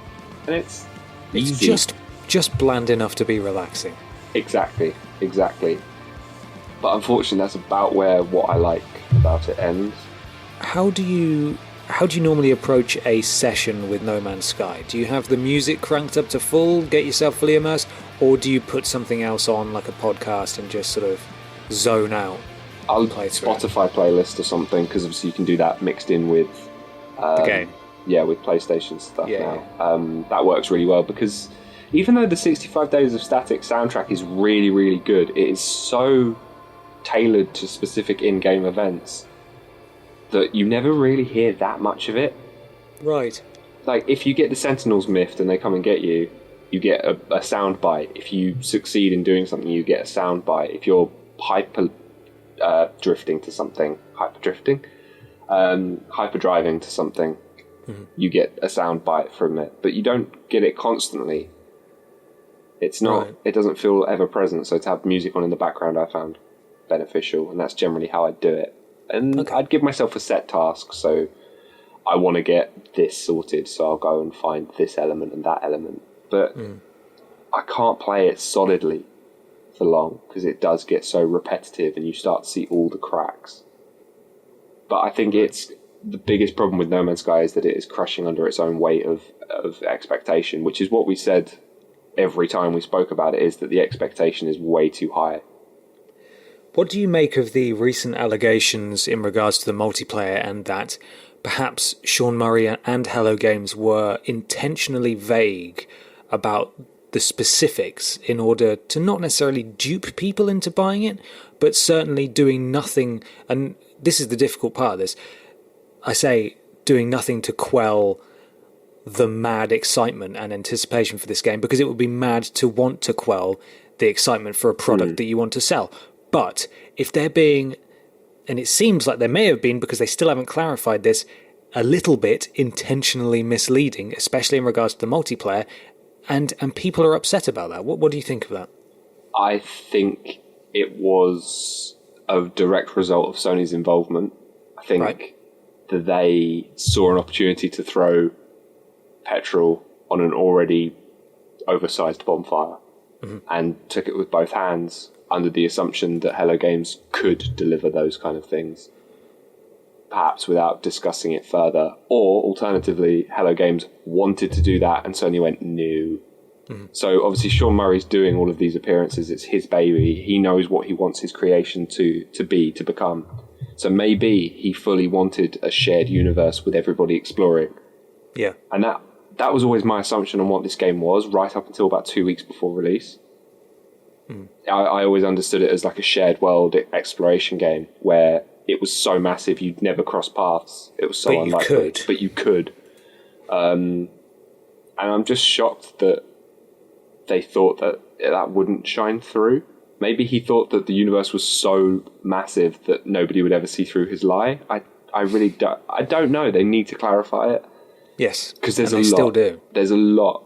it's easy. It's just bland enough to be relaxing. Exactly. But unfortunately, that's about where what I like about it ends. How do you normally approach a session with No Man's Sky? Do you have the music cranked up to full, get yourself fully immersed, or do you put something else on, like a podcast, and just sort of zone out? I'll Spotify playlist or something, because obviously you can do that mixed in with the game. Yeah, with PlayStation stuff now. That works really well, because even though the 65 Days of Static soundtrack is really, really good, it is so tailored to specific in-game events that you never really hear that much of it. Right. Like, if you get the Sentinels miffed and they come and get you, you get a sound bite. If you succeed in doing something, you get a sound bite. If you're hyper drifting to something, hyperdriving to something, you get a sound bite from it, but you don't get it constantly. It's not. Right. It doesn't feel ever present. So to have music on in the background, I found beneficial, and that's generally how I do it. And I'd give myself a set task. So I want to get this sorted, so I'll go and find this element and that element. But I can't play it solidly for long because it does get so repetitive, and you start to see all the cracks. But I think it's the biggest problem with No Man's Sky is that it is crushing under its own weight of expectation, which is what we said every time we spoke about it, is that the expectation is way too high. What do you make of the recent allegations in regards to the multiplayer, and that perhaps Sean Murray and Hello Games were intentionally vague about the specifics in order to not necessarily dupe people into buying it, but certainly doing nothing, and this is the difficult part of this, I say doing nothing to quell the mad excitement and anticipation for this game, because it would be mad to want to quell the excitement for a product that you want to sell. But if they're being, and it seems like they may have been because they still haven't clarified this, a little bit intentionally misleading, especially in regards to the multiplayer, and people are upset about that. What do you think of that? I think it was a direct result of Sony's involvement. I think that they saw an opportunity to throw petrol on an already oversized bonfire and took it with both hands, under the assumption that Hello Games could deliver those kind of things, perhaps without discussing it further. Or alternatively, Hello Games wanted to do that and Sony went, no. So obviously Sean Murray's doing all of these appearances. It's his baby. He knows what he wants his creation to become. So maybe he fully wanted a shared universe with everybody exploring. Yeah. And that was always my assumption on what this game was, right up until about 2 weeks before release. I always understood it as like a shared world exploration game where it was so massive you'd never cross paths. It was so unlikely. But you could. And I'm just shocked that they thought that wouldn't shine through. Maybe he thought that the universe was so massive that nobody would ever see through his lie. I really don't. I don't know. They need to clarify it. Yes, because there's still do. There's a lot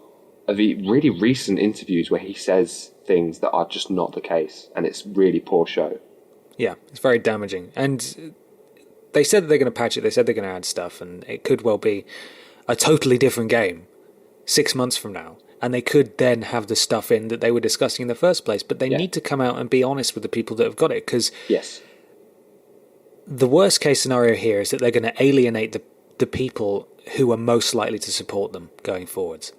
of really recent interviews where he says things that are just not the case, and it's really poor show. Yeah, it's very damaging. And they said that they're going to patch it. They said they're going to add stuff, and it could well be a totally different game 6 months from now. And they could then have the stuff in that they were discussing in the first place. But they need to come out and be honest with the people that have got it. Because the worst case scenario here is that they're going to alienate the people who are most likely to support them going forwards.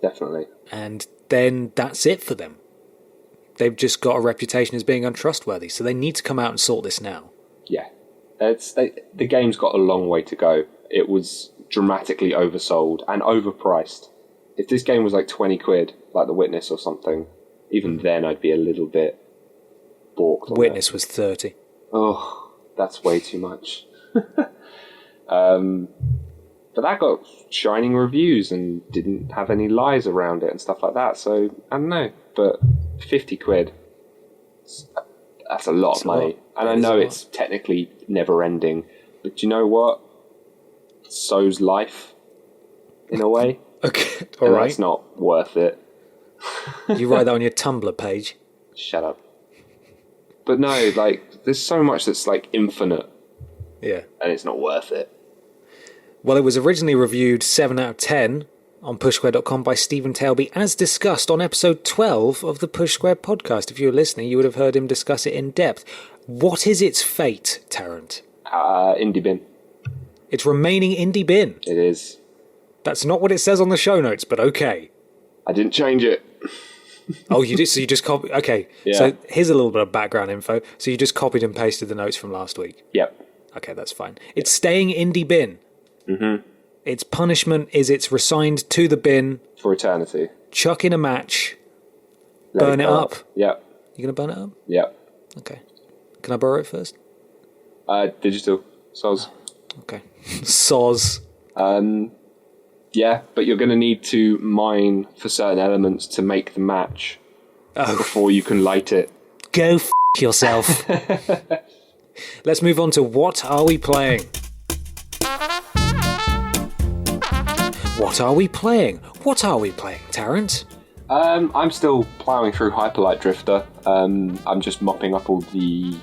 Definitely. And then that's it for them. They've just got a reputation as being untrustworthy. So they need to come out and sort this now. Yeah. The game's got a long way to go. It was dramatically oversold and overpriced. If this game was like 20 quid, like The Witness or something, even then I'd be a little bit balked. Witness was 30. Oh, that's way too much. But that got shining reviews and didn't have any lies around it and stuff like that. So, I don't know. But 50 quid, that's a lot of money. And I know it's technically never ending. But do you know what? So's life, in a way. Okay, all right. That's not worth it. You write that on your Tumblr page. Shut up. But no, like, there's so much that's like infinite. Yeah. And it's not worth it. Well, it was originally reviewed 7 out of 10 on pushsquare.com by Stephen Tailby, as discussed on episode 12 of the Push Square podcast. If you were listening, you would have heard him discuss it in depth. What is its fate, Tarrant? Indie bin. It's remaining indie bin. It is. That's not what it says on the show notes, but okay. I didn't change it. Oh, you did? So you just copied... Okay, so here's a little bit of background info. So you just copied and pasted the notes from last week? Yep. Okay, that's fine. It's staying indie bin. Its punishment is it's resigned to the bin... For eternity. Chuck in a match. Burn it up. Yep. You going to burn it up? Yep. Okay. Can I borrow it first? Digital. Soz. Okay. Soz. Yeah, but you're going to need to mine for certain elements to make the match before you can light it. Go f*** yourself. Let's move on to what are we playing? what are we playing? What are we playing, Tarrant? I'm still ploughing through Hyperlight Drifter. I'm just mopping up all the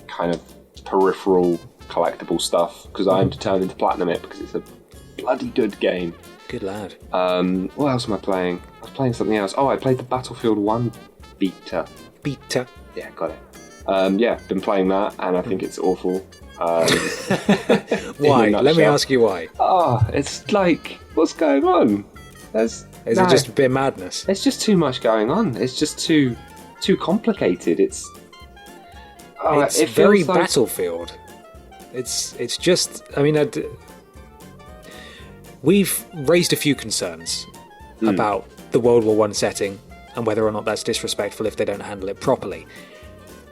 kind of peripheral collectible stuff because I'm determined to platinum it because it's a bloody good game. Good lad. What else am I playing? I was playing something else. Oh, I played the Battlefield 1 beta. Beta. Yeah, got it. Yeah, been playing that and I think it's awful. Why? Let me ask you why. Oh, it's like, what's going on? Is it just a bit of madness? It's just too much going on. It's just too complicated. It's it very like... Battlefield. It's just. I mean, we've raised a few concerns about the World War I setting and whether or not that's disrespectful if they don't handle it properly.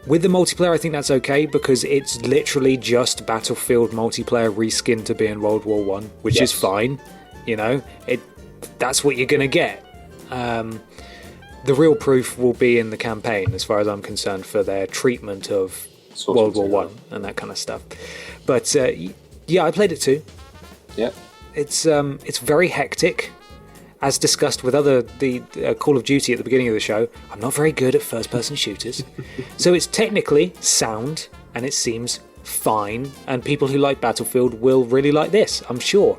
With the multiplayer, I think that's okay because it's literally just Battlefield multiplayer reskinned to be in World War I, which is fine. You know, that's what you're going to get. The real proof will be in the campaign, as far as I'm concerned, for their treatment of World War One and that kind of stuff. But yeah, I played it too. Yeah, it's very hectic. As discussed with the Call of Duty at the beginning of the show, I'm not very good at first-person shooters. So it's technically sound, and it seems fine, and people who like Battlefield will really like this, I'm sure.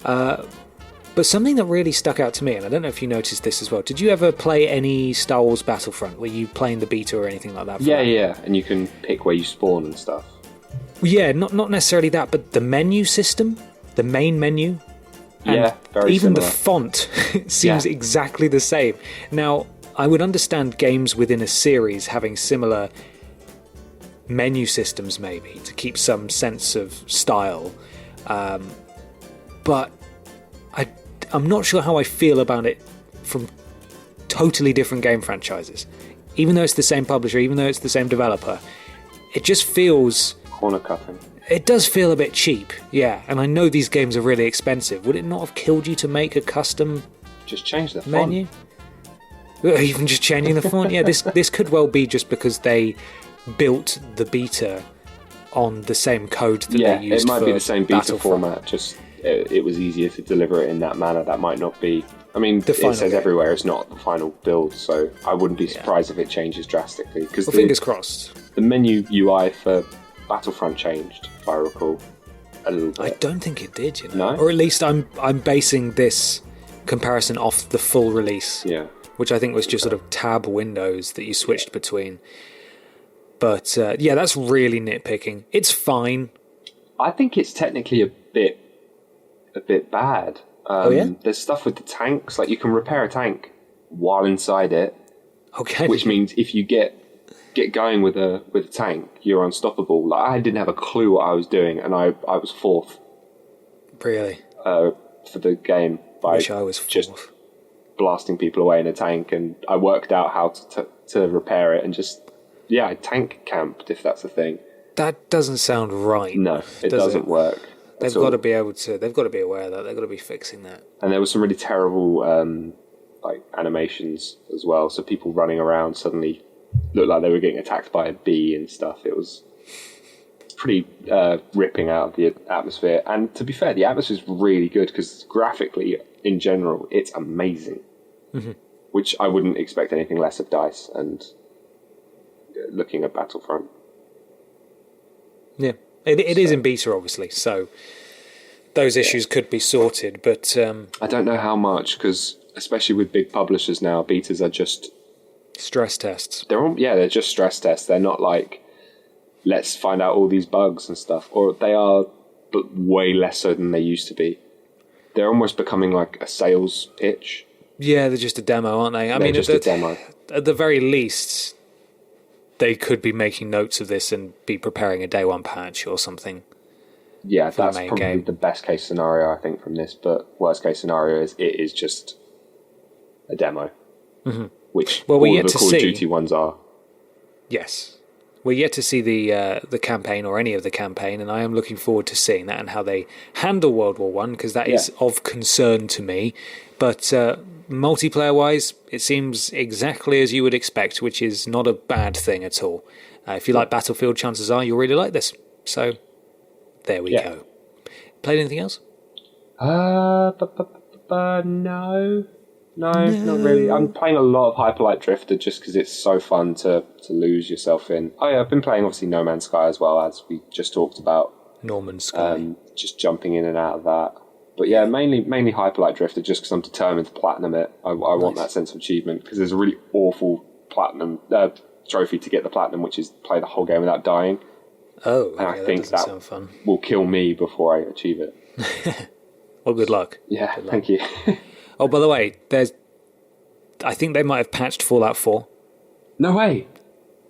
But something that really stuck out to me, and I don't know if you noticed this as well, did you ever play any Star Wars Battlefront? Were you playing the beta or anything like that? Yeah, and you can pick where you spawn and stuff. Yeah, not necessarily that, but the menu system, the main menu, and very even similar. The font seems exactly the same. Now, I would understand games within a series having similar menu systems maybe to keep some sense of style, but I'm not sure how I feel about it from totally different game franchises. Even though it's the same publisher, even though it's the same developer, it just feels... corner cutting. It does feel a bit cheap, yeah. And I know these games are really expensive. Would it not have killed you to make a custom just change the menu? Font. Even just changing the font? Yeah, this could well be just because they built the beta on the same code that they used. It might be the same beta Battlefront. format, just it was easier to deliver it in that manner. That might not be... I mean, it says game. everywhere it's not the final build, so I wouldn't be surprised if it changes drastically. Well, fingers crossed. The menu UI for Battlefront changed, if I recall, a little bit. I don't think it did, you No? know. Or at least I'm basing this comparison off the full release, which I think was just sort of tab windows that you switched between. But yeah, that's really nitpicking. It's fine. I think it's technically a bit bad. There's stuff with the tanks, like you can repair a tank while inside it. Okay. Which means if you get going with a tank, you're unstoppable. Like, I didn't have a clue what I was doing, and I was fourth. Really? For the game by Wish I was fourth. Just blasting people away in a tank, and I worked out how to repair it, and I tank camped, if that's a thing. That doesn't sound right. No, it doesn't work. They've got to be able to. They've got to be aware of that. They've got to be fixing that. And there was some really terrible like animations as well. So people running around suddenly looked like they were getting attacked by a bee and stuff. It was pretty ripping out of the atmosphere. And to be fair, the atmosphere is really good because graphically, in general, it's amazing. Mm-hmm. Which I wouldn't expect anything less of DICE. And looking at Battlefront. Yeah. It is in beta, obviously, so those issues could be sorted, but... I don't know how much, because especially with big publishers now, betas are just... stress tests. They're just stress tests. They're not like, let's find out all these bugs and stuff. Or they are, but way less so than they used to be. They're almost becoming like a sales pitch. Yeah, they're just a demo, aren't they? I mean, just a demo. At the very least... they could be making notes of this and be preparing a day one patch or something. Yeah, that's probably the best case scenario, I think, from this. But worst case scenario is it is just a demo, which all of the Call of Duty ones are. Yes, we're yet to see the campaign or any of the campaign, and I am looking forward to seeing that and how they handle World War I, because that is of concern to me. But multiplayer-wise, it seems exactly as you would expect, which is not a bad thing at all. If you like Battlefield, chances are you'll really like this. So, there we go. Played anything else? No, not really. I'm playing a lot of Hyperlight Drifter just because it's so fun to lose yourself in. Oh yeah, I've been playing obviously No Man's Sky as well, as we just talked about. Norman Sky. Just jumping in and out of that. But yeah, mainly Hyperlight Drifter just because I'm determined to platinum it. I want that sense of achievement because there's a really awful platinum trophy to get the platinum, which is play the whole game without dying. Oh, and I think that sound fun. will kill me before I achieve it. Well, good luck. Yeah, good luck. Thank you. Oh, by the way, I think they might have patched Fallout 4. No way.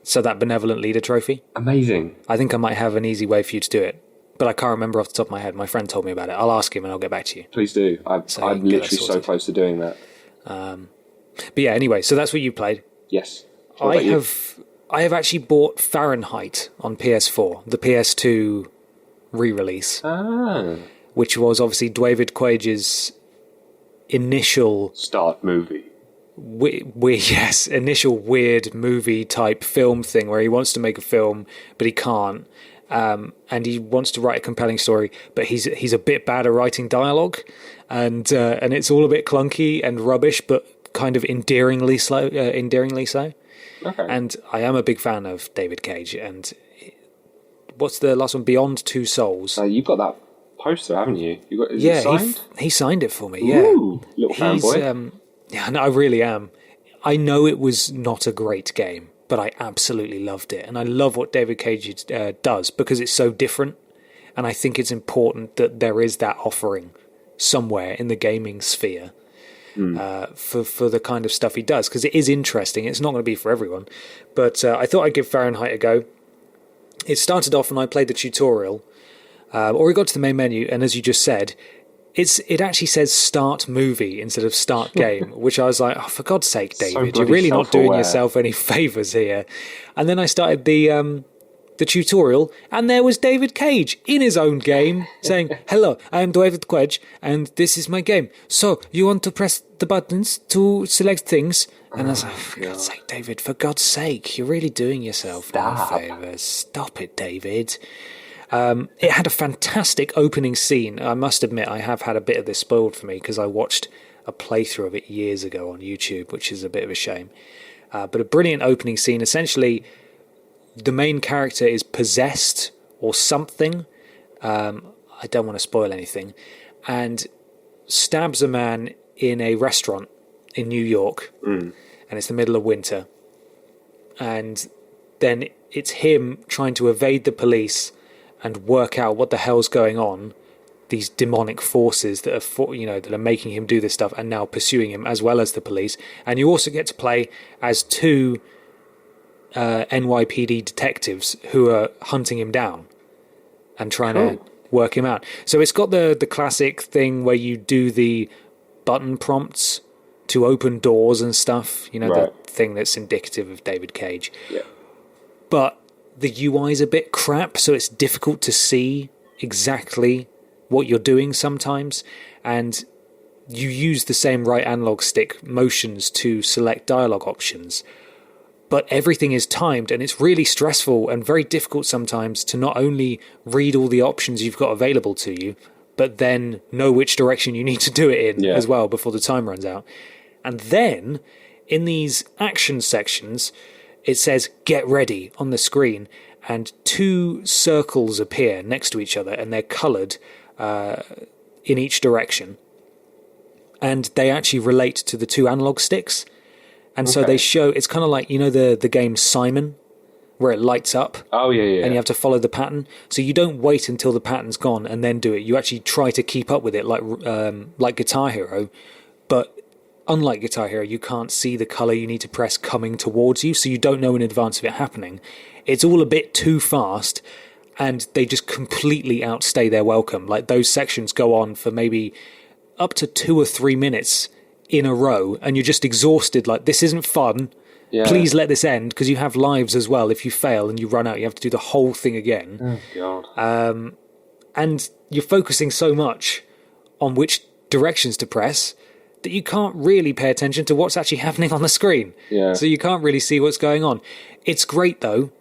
So that Benevolent Leader trophy. Amazing. I think I might have an easy way for you to do it, but I can't remember off the top of my head. My friend told me about it. I'll ask him and I'll get back to you. Please do. I'm literally so close to doing that. But yeah, anyway, so that's what you played. Yes. I have actually bought Fahrenheit on PS4, the PS2 re-release, which was obviously David Cage's initial start movie. Initial weird movie type film thing where he wants to make a film but he can't, and he wants to write a compelling story, but he's a bit bad at writing dialogue, and it's all a bit clunky and rubbish, but kind of endearingly so. Okay. And I am a big fan of David Cage. And what's the last one? Beyond Two Souls. You've got that poster, haven't you? Is it signed? He signed it for me. Ooh, yeah, little fanboy. Yeah, no, I really am. I know it was not a great game, but I absolutely loved it, and I love what David Cage does because it's so different. And I think it's important that there is that offering somewhere in the gaming sphere. For the kind of stuff he does, because it is interesting. It's not going to be for everyone, but I thought I'd give Fahrenheit a go. It started off and I played the tutorial, or we got to the main menu, and as you just said, it actually says start movie instead of start game, which I was like, oh, for God's sake, David, you're really not doing yourself any favours here. And then I started the tutorial, and there was David Cage in his own game saying, hello, I am David Cage, and this is my game. So, you want to press the buttons to select things? And I was like, for God's sake, David, for God's sake, you're really doing yourself no favour. Stop it, David. It had a fantastic opening scene. I must admit, I have had a bit of this spoiled for me because I watched a playthrough of it years ago on YouTube, which is a bit of a shame. But a brilliant opening scene. Essentially, the main character is possessed or something. I don't want to spoil anything. And stabs a man in a restaurant in New York. And it's the middle of winter. And then it's him trying to evade the police and work out what the hell's going on. These demonic forces that are making him do this stuff and now pursuing him, as well as the police. And you also get to play as two NYPD detectives who are hunting him down and trying to work him out. So it's got the classic thing where you do the button prompts to open doors and stuff, the thing that's indicative of David Cage. Yeah. But the UI is a bit crap, so it's difficult to see exactly what you're doing sometimes, and you use the same right analog stick motions to select dialogue options. But everything is timed, and it's really stressful and very difficult sometimes to not only read all the options you've got available to you, but then know which direction you need to do it in as well before the time runs out. And then, in these action sections, it says, get ready on the screen, and two circles appear next to each other, and they're coloured in each direction. And they actually relate to the two analog sticks. And so they show, it's kind of like, the game Simon, where it lights up. Oh, yeah. And you have to follow the pattern. So you don't wait until the pattern's gone and then do it. You actually try to keep up with it like Guitar Hero. But unlike Guitar Hero, you can't see the colour you need to press coming towards you, so you don't know in advance of it happening. It's all a bit too fast, and they just completely outstay their welcome. Like, those sections go on for maybe up to 2 or 3 minutes in a row, and you're just exhausted, like, this isn't fun. Yeah. Please let this end, because you have lives as well. If you fail and you run out, you have to do the whole thing again. Oh, God. And you're focusing so much on which directions to press that you can't really pay attention to what's actually happening on the screen. Yeah. So you can't really see what's going on. It's great, though,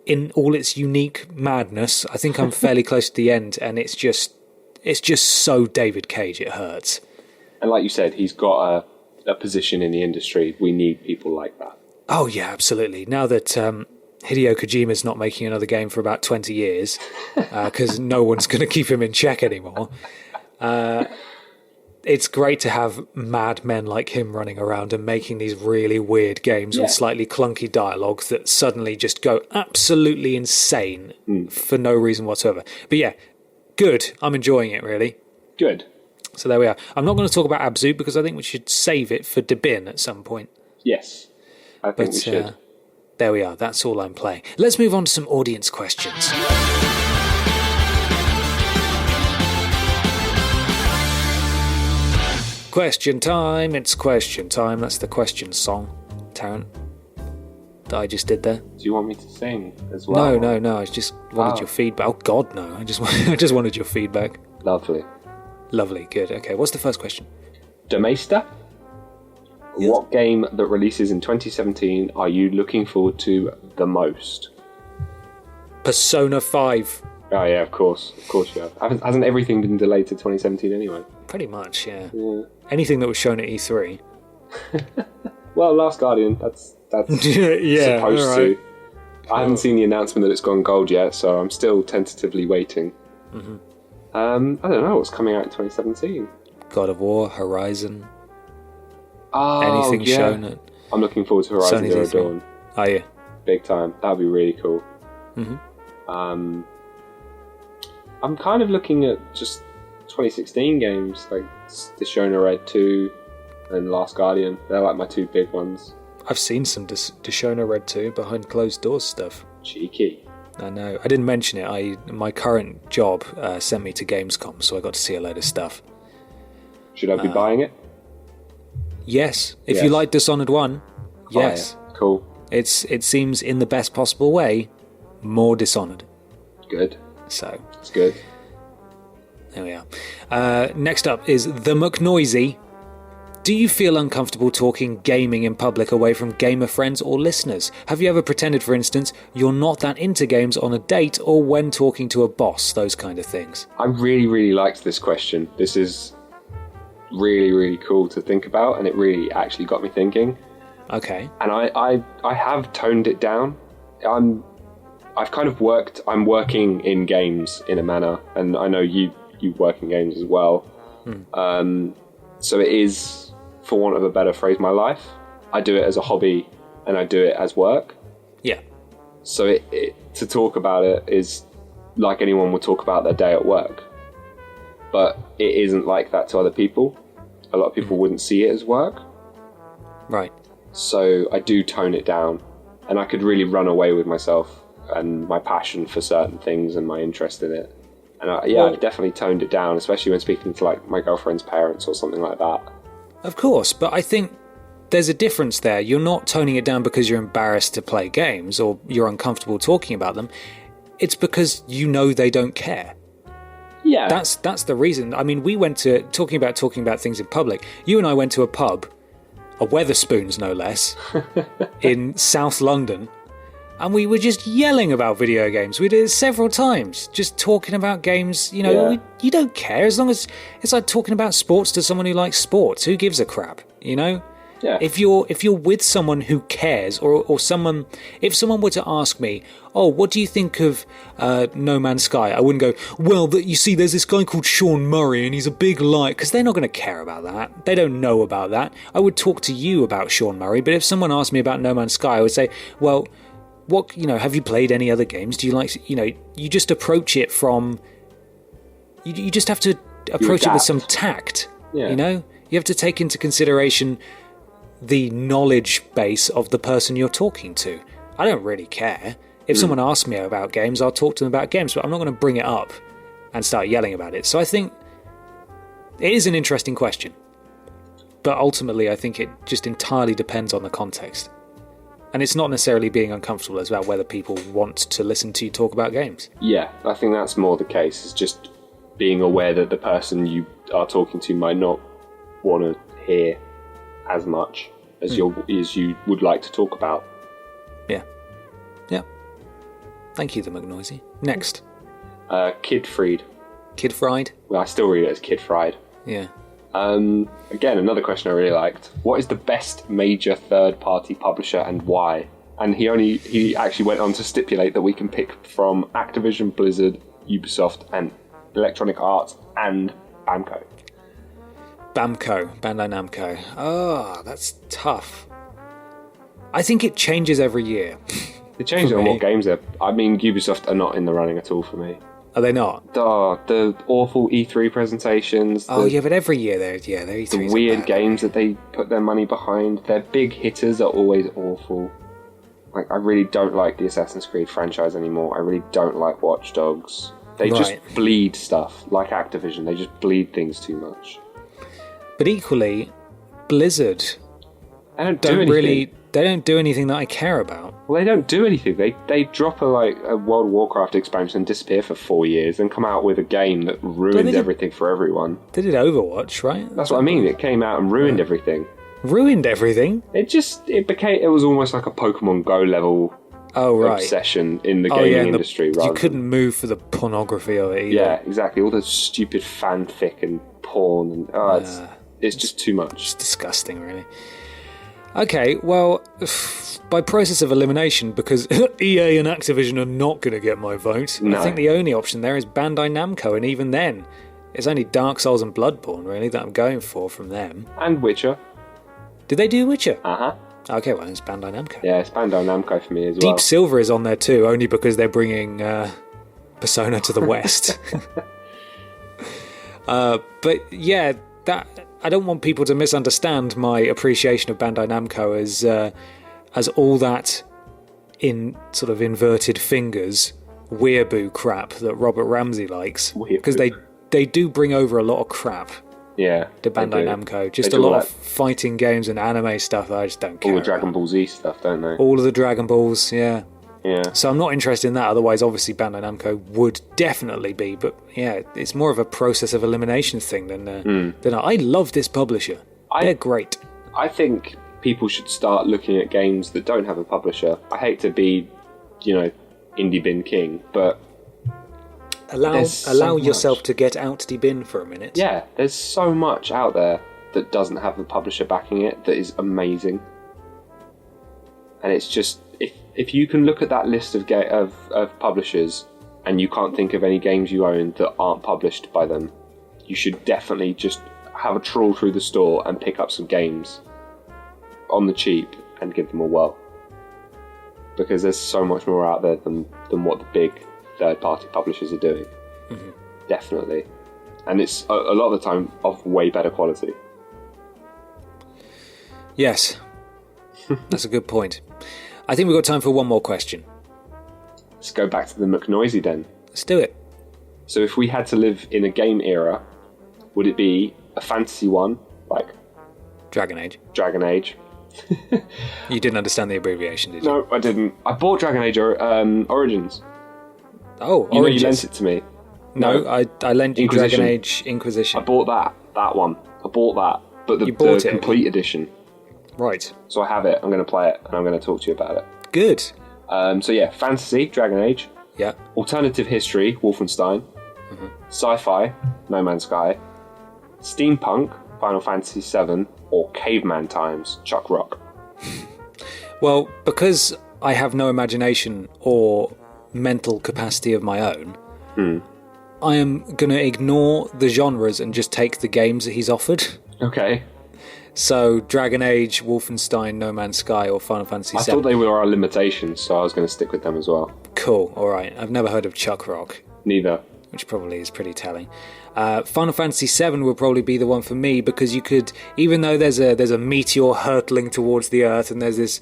in all its unique madness. I think I'm fairly close to the end, and it's just so David Cage, it hurts. And like you said, he's got a position in the industry. We need people like that. Oh, yeah, absolutely. Now that Hideo Kojima's not making another game for about 20 years, because no one's going to keep him in check anymore, it's great to have mad men like him running around and making these really weird games with slightly clunky dialogue that suddenly just go absolutely insane for no reason whatsoever. But yeah, good. I'm enjoying it, really. Good. So there we are. I'm not going to talk about Abzu because I think we should save it for Debin at some point. Yes, I think we should. There we are. That's all I'm playing. Let's move on to some audience questions. Question time. It's question time. That's the question song, Tarrant, that I just did there. Do you want me to sing as well? No. I just wanted your feedback. Oh, God, no. I just wanted your feedback. Lovely. Good. Okay, what's the first question? Demeister? Yes. What game that releases in 2017 are you looking forward to the most? Persona 5. Oh, yeah, of course you have. Hasn't everything been delayed to 2017 anyway? Pretty much, yeah. Anything that was shown at E3. Well, Last Guardian, that's yeah, supposed right. to. I haven't seen the announcement that it's gone gold yet, so I'm still tentatively waiting. Mm-hmm. I don't know what's coming out in 2017. God of War, Horizon. Oh, anything shown at... I'm looking forward to Horizon Zero Dawn. Oh, yeah. Big time. That would be really cool. Mm-hmm. I'm kind of looking at just 2016 games, like Dishona Red 2 and Last Guardian. They're like my two big ones. I've seen some Dishona Red 2 behind closed doors stuff. Cheeky. I know. I didn't mention it. My current job sent me to Gamescom, so I got to see a load of stuff. Should I be buying it? Yes. If you like Dishonored 1, yes. Oh, yeah. Cool. It seems in the best possible way more Dishonored. Good. So it's good. There we are. Next up is The McNoisy. Do you feel uncomfortable talking gaming in public away from gamer friends or listeners? Have you ever pretended, for instance, you're not that into games on a date or when talking to a boss, those kind of things? I really, really liked this question. This is really, really cool to think about, and it really actually got me thinking. Okay. And I have toned it down. I'm working in games in a manner, and I know you work in games as well. So it is, for want of a better phrase, my life. I do it as a hobby and I do it as work. Yeah. So to talk about it is like anyone would talk about their day at work. But it isn't like that to other people. A lot of people wouldn't see it as work. Right. So I do tone it down, and I could really run away with myself and my passion for certain things and my interest in it. And I've definitely toned it down, especially when speaking to like my girlfriend's parents or something like that. Of course, but I think there's a difference there. You're not toning it down because you're embarrassed to play games or you're uncomfortable talking about them. It's because you know they don't care. Yeah. That's the reason. I mean, we went to talking about things in public. You and I went to a pub, a Wetherspoons no less, in South London. And we were just yelling about video games. We did it several times, just talking about games. You know, you don't care as long as it's like talking about sports to someone who likes sports. Who gives a crap? You know. Yeah. If you're with someone who cares, or someone, if someone were to ask me, oh, what do you think of No Man's Sky? I wouldn't go, well, you see, there's this guy called Sean Murray, and he's a big light, because they're not going to care about that. They don't know about that. I would talk to you about Sean Murray, but if someone asked me about No Man's Sky, I would say, well, what, have you played any other games? Do you like, you just approach it from, you just have to approach it with some tact, yeah. You have to take into consideration the knowledge base of the person you're talking to. I don't really care. If someone asks me about games, I'll talk to them about games, but I'm not going to bring it up and start yelling about it. So I think it is an interesting question. But ultimately, I think it just entirely depends on the context. And it's not necessarily being uncomfortable, it's about whether people want to listen to you talk about games. Yeah, I think that's more the case. It's just being aware that the person you are talking to might not want to hear as much as you would like to talk about. Yeah. Thank you, the McNoisy. Next. Kid Fried. Kid Fried? Well, I still read it as Kid Fried. Yeah. Again, another question I really liked. What is the best major third-party publisher and why? And he actually went on to stipulate that we can pick from Activision, Blizzard, Ubisoft, and Electronic Arts, and Bandai Namco. Oh, that's tough. I think it changes every year. It changes on what games they're... I mean, Ubisoft are not in the running at all for me. Are they not? The awful E3 presentations. But every year they're E3s. The weird games that they put their money behind. Their big hitters are always awful. Like, I really don't like the Assassin's Creed franchise anymore. I really don't like Watch Dogs. They just bleed stuff, like Activision. They just bleed things too much. But equally, Blizzard They don't do anything that I care about. Well, they don't do anything. They drop a World of Warcraft expansion and disappear for 4 years and come out with a game that ruins everything for everyone. They did Overwatch, right? That's what I mean. It came out and ruined everything. Ruined everything? It was almost like a Pokemon Go level obsession in the gaming industry. You couldn't move for the pornography of it either. Yeah, exactly. All the stupid fanfic and porn and it's just too much. It's disgusting, really. Okay, well, by process of elimination, because EA and Activision are not going to get my vote, I think the only option there is Bandai Namco, and even then, it's only Dark Souls and Bloodborne, really, that I'm going for from them. And Witcher. Did they do Witcher? Uh-huh. Okay, well, it's Bandai Namco. Yeah, it's Bandai Namco for me as well. Deep Silver is on there too, only because they're bringing Persona to the West. But yeah, I don't want people to misunderstand my appreciation of Bandai Namco as all that in sort of inverted fingers weeaboo crap that Robert Ramsey likes, because they do bring over a lot of crap. Yeah, to Bandai Namco, just a lot of fighting games and anime stuff that I just don't care. All the Dragon Ball Z stuff, don't they? All of the Dragon Balls, yeah. Yeah. So I'm not interested in that. Otherwise, obviously, Bandai Namco would definitely be. But yeah, it's more of a process of elimination thing than I love this publisher. They're great. I think people should start looking at games that don't have a publisher. I hate to be, indie bin king, but allow yourself to get out the bin for a minute. Yeah, there's so much out there that doesn't have the publisher backing it that is amazing. And it's just, if you can look at that list of publishers and you can't think of any games you own that aren't published by them, you should definitely just have a trawl through the store and pick up some games on the cheap and give them a whirl. Because there's so much more out there than what the big third-party publishers are doing. Mm-hmm. Definitely. And it's a lot of the time of way better quality. Yes. That's a good point. I think we've got time for one more question. Let's go back to the McNoisy den. Let's do it. So if we had to live in a game era, would it be a fantasy one, like Dragon Age? Dragon Age. You didn't understand the abbreviation, did you? No, I didn't. I bought Dragon Age Origins. Oh, you Origins. You lent it to me. No, I lent you Dragon Age Inquisition. I bought that one. I bought that, but the complete edition. Right. So I have it. I'm going to play it, and I'm going to talk to you about it. Good. So yeah, fantasy, Dragon Age. Yeah. Alternative history, Wolfenstein. Mm-hmm. Sci-fi, No Man's Sky. Steampunk, Final Fantasy VII, or Caveman Times, Chuck Rock. Well, because I have no imagination or mental capacity of my own, I am going to ignore the genres and just take the games that he's offered. Okay. So, Dragon Age, Wolfenstein, No Man's Sky, or Final Fantasy VII. I thought they were our limitations, so I was going to stick with them as well. Cool, alright. I've never heard of Chuck Rock. Neither. Which probably is pretty telling. Final Fantasy VII would probably be the one for me, because you could, even though there's a meteor hurtling towards the Earth, and there's this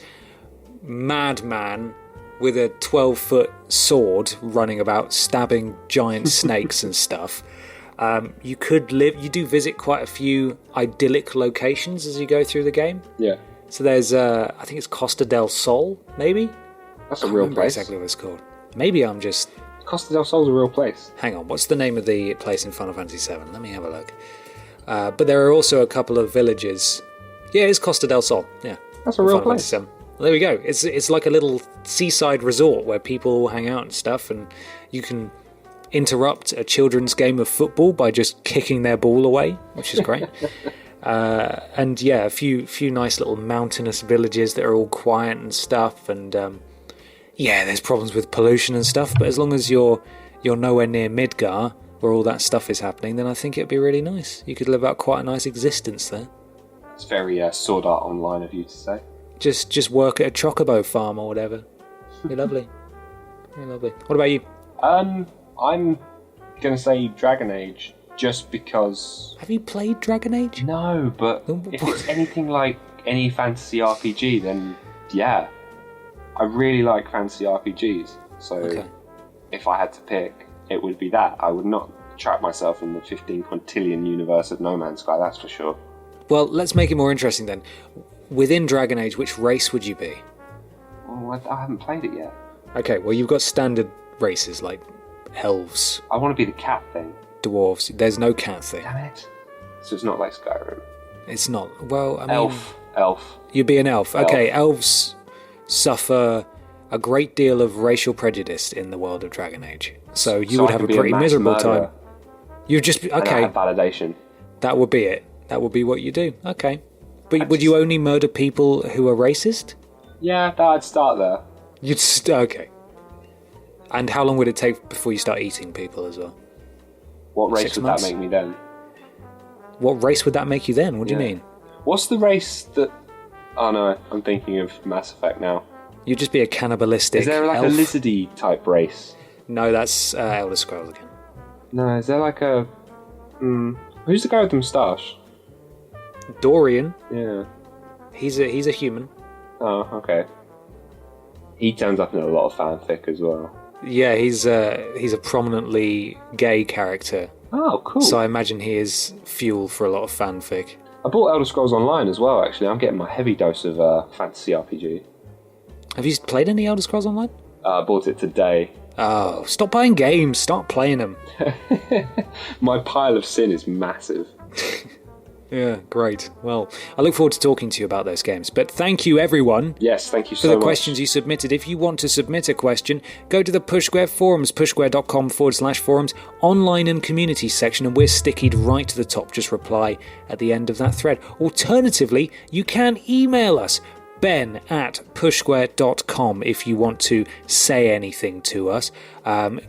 madman with a 12-foot sword running about, stabbing giant snakes and stuff. You do visit quite a few idyllic locations as you go through the game. Yeah. So there's, I think it's Costa del Sol, maybe? That's a real place. Exactly what it's called. Maybe I'm just... Costa del Sol's a real place. Hang on, what's the name of the place in Final Fantasy VII? Let me have a look. But there are also a couple of villages. Yeah, it's Costa del Sol. Yeah. That's a real place. Well, there we go. It's like a little seaside resort where people hang out and stuff, and you can interrupt a children's game of football by just kicking their ball away, which is great. And yeah, a few nice little mountainous villages that are all quiet and stuff. And yeah, there's problems with pollution and stuff, but as long as you're nowhere near Midgar, where all that stuff is happening, then I think it'd be really nice. You could live out quite a nice existence there. It's very Sword Art Online of you to say. Just work at a chocobo farm or whatever. Be lovely. Very lovely. What about you? I'm gonna say Dragon Age, just because. Have you played Dragon Age? No, but if it's anything like any fantasy RPG, then yeah, I really like fantasy RPGs. So if I had to pick, it would be that. I would not trap myself in the 15 quintillion universe of No Man's Sky, that's for sure. Well, let's make it more interesting then. Within Dragon Age, which race would you be? Oh, I haven't played it yet. Okay, well, you've got standard races like elves. I want to be the cat thing. Dwarves. There's no cat thing. Damn it. So it's not like Skyrim. It's not. Well, I mean... Elf. You'd be an elf. Okay, elves suffer a great deal of racial prejudice in the world of Dragon Age. So you would have a pretty miserable time. You'd just be... Okay. And validation. That would be it. That would be what you do. Okay. But would you only murder people who are racist? Yeah, I'd start there. Okay. And how long would it take before you start eating people as well? What race would that make me then? What race would that make you then? What do you mean? What's the race that... Oh no, I'm thinking of Mass Effect now. You'd just be a cannibalistic Is there like elf? a lizardy type race? No, that's Elder Scrolls again. No, is there like a... Who's the guy with the moustache? Dorian. Yeah. He's a human. Oh, okay. He turns up in a lot of fanfic as well. Yeah, he's a prominently gay character. Oh, cool. So I imagine he is fuel for a lot of fanfic. I bought Elder Scrolls Online as well, actually. I'm getting my heavy dose of fantasy RPG. Have you played any Elder Scrolls Online? I bought it today. Oh, stop buying games. Start playing them. My pile of sin is massive. Yeah, great. Well, I look forward to talking to you about those games. But thank you, everyone. Yes, thank you so much. For the much. questions you submitted. If you want to submit a question, go to the Push Square forums, pushsquare.com/forums, online and community section, and we're stickied right to the top. Just reply at the end of that thread. Alternatively, you can email us, ben@pushsquare.com, if you want to say anything to us.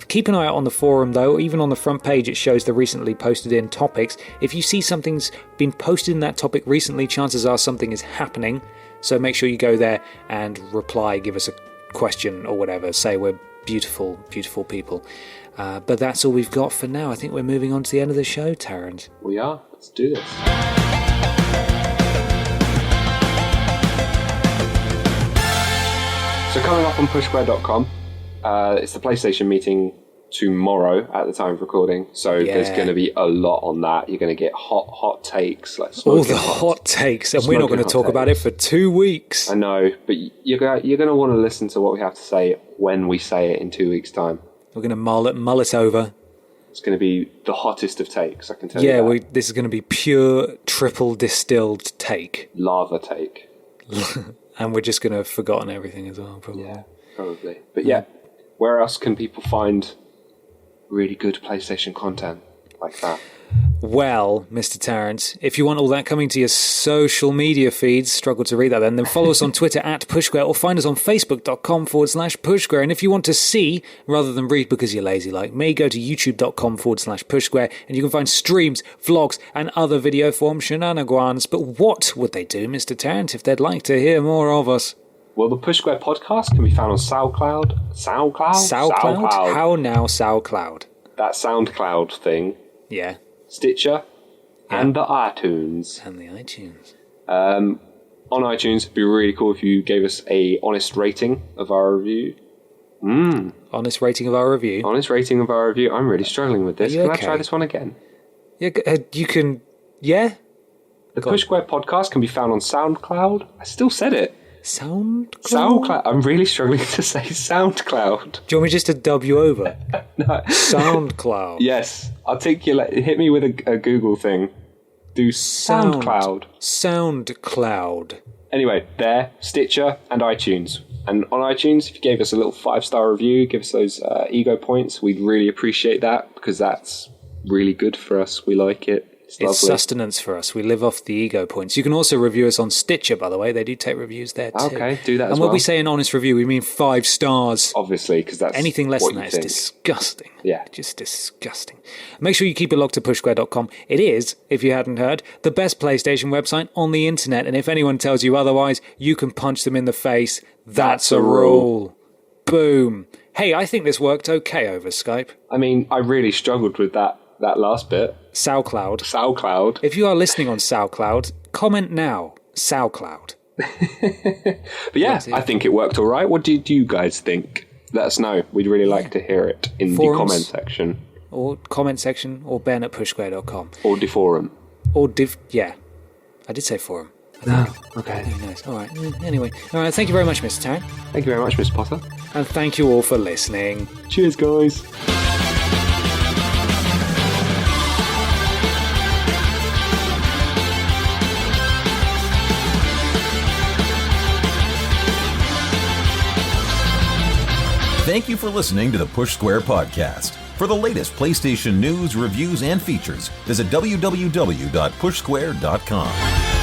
Keep an eye out on the forum though. Even on the front page it shows the recently posted in topics. If you see something's been posted in that topic recently, chances are something is happening, so make sure you go there and reply, give us a question or whatever, say we're beautiful people. But that's all we've got for now. I think we're moving on to the end of the show, Tarrant. We are. Let's do this. So coming up on pushsquare.com, it's the PlayStation meeting tomorrow at the time of recording. So there's going to be a lot on that. You're going to get hot takes. Like all the hot takes. And we're not going to talk about it for 2 weeks. I know, but you're going to want to listen to what we have to say when we say it in 2 weeks' time. We're going to mull it over. It's going to be the hottest of takes, I can tell you that. Yeah, this is going to be pure triple distilled take. Lava take. And we're just going to have forgotten everything as well, probably. Yeah, probably. But yeah, where else can people find really good PlayStation content like that? Well, Mr. Tarrant, if you want all that coming to your social media feeds, struggle to read that then follow us on Twitter @PushSquare, or find us on Facebook.com/PushSquare. And if you want to see rather than read because you're lazy like me, go to YouTube.com/PushSquare, and you can find streams, vlogs, and other video form shenanigans. But what would they do, Mr. Tarrant, if they'd like to hear more of us? Well, the Push Square podcast can be found on SoundCloud. SoundCloud? How now, SoundCloud? That SoundCloud thing. Yeah. Stitcher, and the iTunes. And the iTunes. On iTunes, it'd be really cool if you gave us a honest rating of our review. Honest rating of our review? Honest rating of our review. I'm really struggling with this. Can I try this one again? Yeah, you can... Yeah? The Push Square podcast can be found on SoundCloud. I still said it. SoundCloud? I'm really struggling to say SoundCloud. Do you want me just to dub you over? No. SoundCloud. Yes. Articulate. Hit me with a Google thing. Do SoundCloud. SoundCloud. Anyway, there, Stitcher and iTunes. And on iTunes, if you gave us a little 5-star review, give us those ego points, we'd really appreciate that, because that's really good for us. We like it. It's lovely. Sustenance for us. We live off the ego points. You can also review us on Stitcher, by the way. They do take reviews there too. Okay, do that as well. And when we say an honest review, we mean 5 stars. Obviously, because that's anything less what than you that is think. disgusting. Yeah. Just disgusting. Make sure you keep it locked to pushsquare.com. It is, if you hadn't heard, the best PlayStation website on the internet. And if anyone tells you otherwise, you can punch them in the face. That's a rule. Boom. Hey, I think this worked okay over Skype. I mean, I really struggled with that last bit. SoundCloud. If you are listening on SoundCloud, comment now. SoundCloud. But yeah, I think it worked all right. What do you guys think? Let us know. We'd really like to hear it in the comment section. Or comment section, or Ben at pushsquare.com. Or the forum. Yeah. I did say forum. Okay. Who knows? All right. Anyway. All right. Thank you very much, Mr. Tarrant. Thank you very much, Mr. Potter. And thank you all for listening. Cheers, guys. Thank you for listening to the Push Square Podcast. For the latest PlayStation news, reviews, and features, visit www.pushsquare.com.